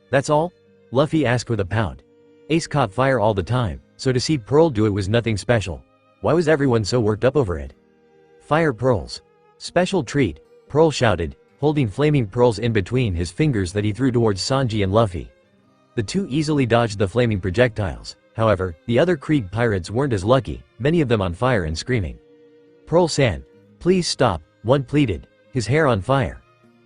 "That's all?" Luffy asked with a pout. Ace caught fire all the time, so to see Pearl do it was nothing special. Why was everyone so worked up over it? "Fire pearls. Special treat," Pearl shouted, holding flaming pearls in between his fingers that he threw towards Sanji and Luffy. The two easily dodged the flaming projectiles. However, the other Krieg pirates weren't as lucky, many of them on fire and screaming. "Pearl-san, please stop," one pleaded, his hair on fire.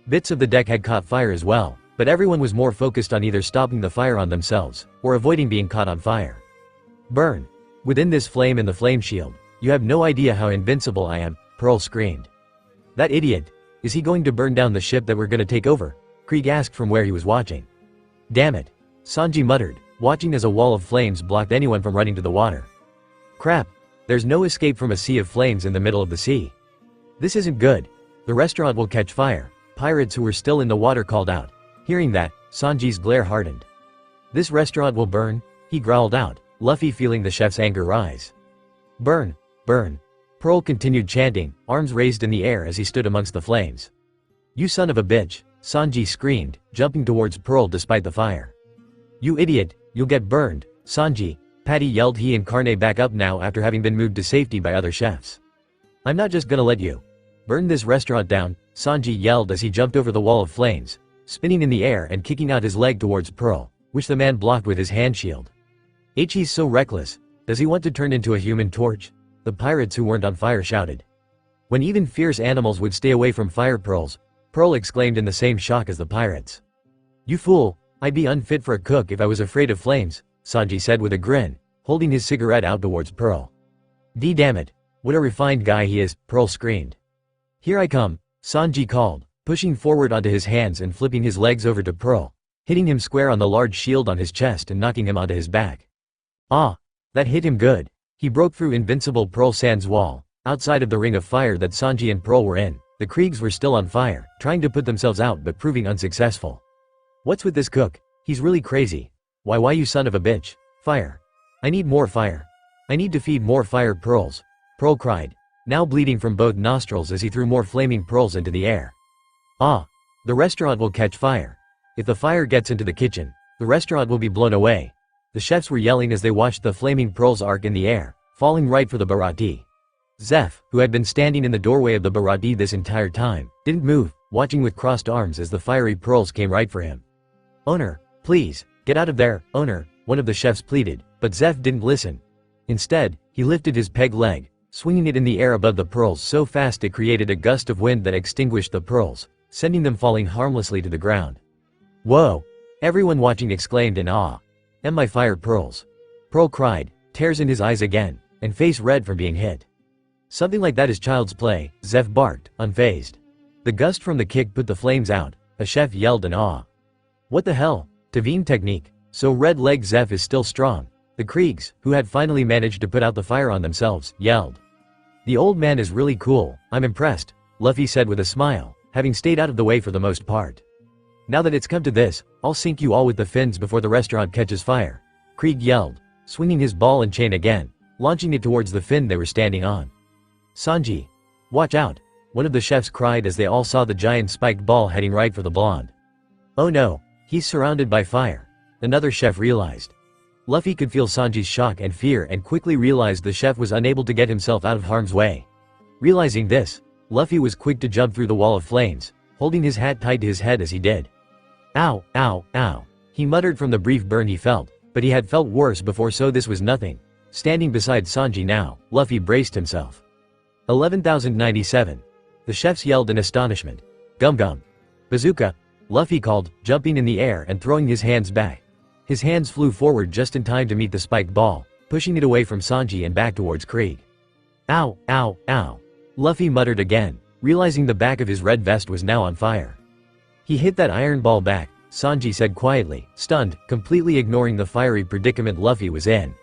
Bits of the deck had caught fire as well, but everyone was more focused on either stopping the fire on themselves, or avoiding being caught on fire. "Burn. Within this flame and the flame shield, you have no idea how invincible I am," Pearl screamed. "That idiot, is he going to burn down the ship that we're gonna take over?" Krieg asked from where he was watching. "Damn it," Sanji muttered, watching as a wall of flames blocked anyone from running to the water. "Crap, there's no escape from a sea of flames in the middle of the sea. This isn't good. The restaurant will catch fire," pirates who were still in the water called out. Hearing that, Sanji's glare hardened. "This restaurant will burn," he growled out, Luffy feeling the chef's anger rise. "Burn, burn." Pearl continued chanting, arms raised in the air as he stood amongst the flames. "You son of a bitch," Sanji screamed, jumping towards Pearl despite the fire. "You idiot, you'll get burned, Sanji," Patty yelled, he and Carne back up now after having been moved to safety by other chefs. "I'm not just gonna let you burn this restaurant down," Sanji yelled as he jumped over the wall of flames, spinning in the air and kicking out his leg towards Pearl, which the man blocked with his hand shield. "He's so reckless, does he want to turn into a human torch?" the pirates who weren't on fire shouted. "When even fierce animals would stay away from fire pearls," Pearl exclaimed in the same shock as the pirates. "You fool, I'd be unfit for a cook if I was afraid of flames," Sanji said with a grin, holding his cigarette out towards Pearl. Damn it, what a refined guy he is," Pearl screamed. "Here I come," Sanji called, pushing forward onto his hands and flipping his legs over to Pearl, hitting him square on the large shield on his chest and knocking him onto his back. Ah, that hit him good. He broke through invincible Pearl-san's wall. Outside of the ring of fire that Sanji and Pearl were in, the Kriegs were still on fire, trying to put themselves out but proving unsuccessful. "What's with this cook? He's really crazy. Why you son of a bitch? Fire. I need more fire. I need to feed more fire pearls," Pearl cried, now bleeding from both nostrils as he threw more flaming pearls into the air. "Ah, the restaurant will catch fire. If the fire gets into the kitchen, the restaurant will be blown away," the chefs were yelling as they watched the flaming pearls arc in the air, falling right for the Barati. Zeph, who had been standing in the doorway of the Barati this entire time, didn't move, watching with crossed arms as the fiery pearls came right for him. "Owner, please, get out of there, owner," one of the chefs pleaded, but Zeph didn't listen. Instead, he lifted his peg leg, swinging it in the air above the pearls so fast it created a gust of wind that extinguished the pearls, sending them falling harmlessly to the ground. "Whoa!" everyone watching exclaimed in awe. "And my fire pearls!" Pearl cried, tears in his eyes again, and face red from being hit. "Something like that is child's play," Zeph barked, unfazed. The gust from the kick put the flames out, a chef yelled in awe. "What the hell? Tavine technique, so red leg Zeph is still strong," the Kriegs, who had finally managed to put out the fire on themselves, yelled. "The old man is really cool, I'm impressed," Luffy said with a smile, having stayed out of the way for the most part. "Now that it's come to this, I'll sink you all with the fins before the restaurant catches fire," Krieg yelled, swinging his ball and chain again, launching it towards the fin they were standing on. "Sanji, watch out," One of the chefs cried as they all saw the giant spiked ball heading right for the blonde. Oh no, he's surrounded by fire. Another chef realized. Luffy could feel Sanji's shock and fear and quickly realized the chef was unable to get himself out of harm's way. Realizing this, Luffy was quick to jump through the wall of flames, holding his hat tight to his head as he did. Ow, ow, ow. He muttered from the brief burn he felt, but he had felt worse before, so this was nothing. Standing beside Sanji now, Luffy braced himself. 11,097. The chefs yelled in astonishment. Gum gum. Bazooka, Luffy called, jumping in the air and throwing his hands back. His hands flew forward just in time to meet the spiked ball, pushing it away from Sanji and back towards Krieg. Ow, ow, ow. Luffy muttered again, realizing the back of his red vest was now on fire. He hit that iron ball back, Sanji said quietly, stunned, completely ignoring the fiery predicament Luffy was in.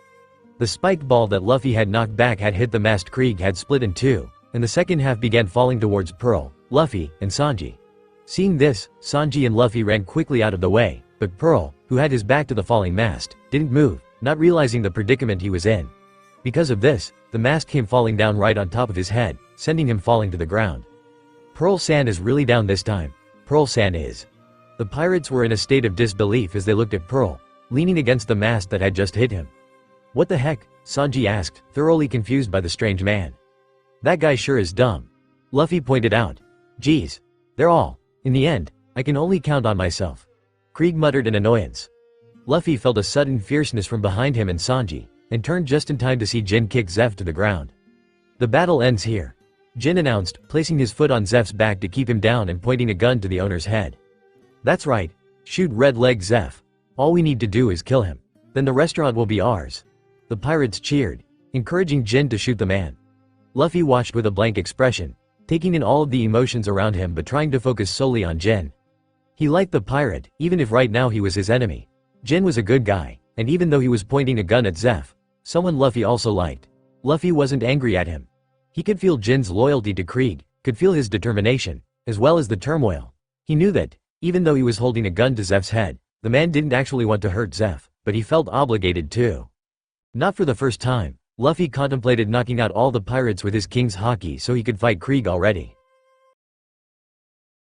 The spiked ball that Luffy had knocked back had hit the masked Krieg had split in two, and the second half began falling towards Pearl, Luffy, and Sanji. Seeing this, Sanji and Luffy ran quickly out of the way, but Pearl, who had his back to the falling mast, didn't move, not realizing the predicament he was in. Because of this, the mast came falling down right on top of his head, sending him falling to the ground. Pearl-san is really down this time. Pearl-san is. The pirates were in a state of disbelief as they looked at Pearl, leaning against the mast that had just hit him. What the heck? Sanji asked, thoroughly confused by the strange man. That guy sure is dumb. Luffy pointed out. Geez. They're all. In the end, I can only count on myself. Krieg muttered in annoyance. Luffy felt a sudden fierceness from behind him and Sanji, and turned just in time to see Jin kick Zeph to the ground. The battle ends here. Jin announced, placing his foot on Zeph's back to keep him down and pointing a gun to the owner's head. That's right. Shoot red leg Zeph. All we need to do is kill him. Then the restaurant will be ours. The pirates cheered, encouraging Jin to shoot the man. Luffy watched with a blank expression, taking in all of the emotions around him but trying to focus solely on Jin. He liked the pirate, even if right now he was his enemy. Jin was a good guy, and even though he was pointing a gun at Zeph, someone Luffy also liked. Luffy wasn't angry at him. He could feel Jin's loyalty to Krieg, could feel his determination, as well as the turmoil. He knew that, even though he was holding a gun to Zeph's head, the man didn't actually want to hurt Zeph, but he felt obligated to. Not for the first time, Luffy contemplated knocking out all the pirates with his king's haki so he could fight Krieg already.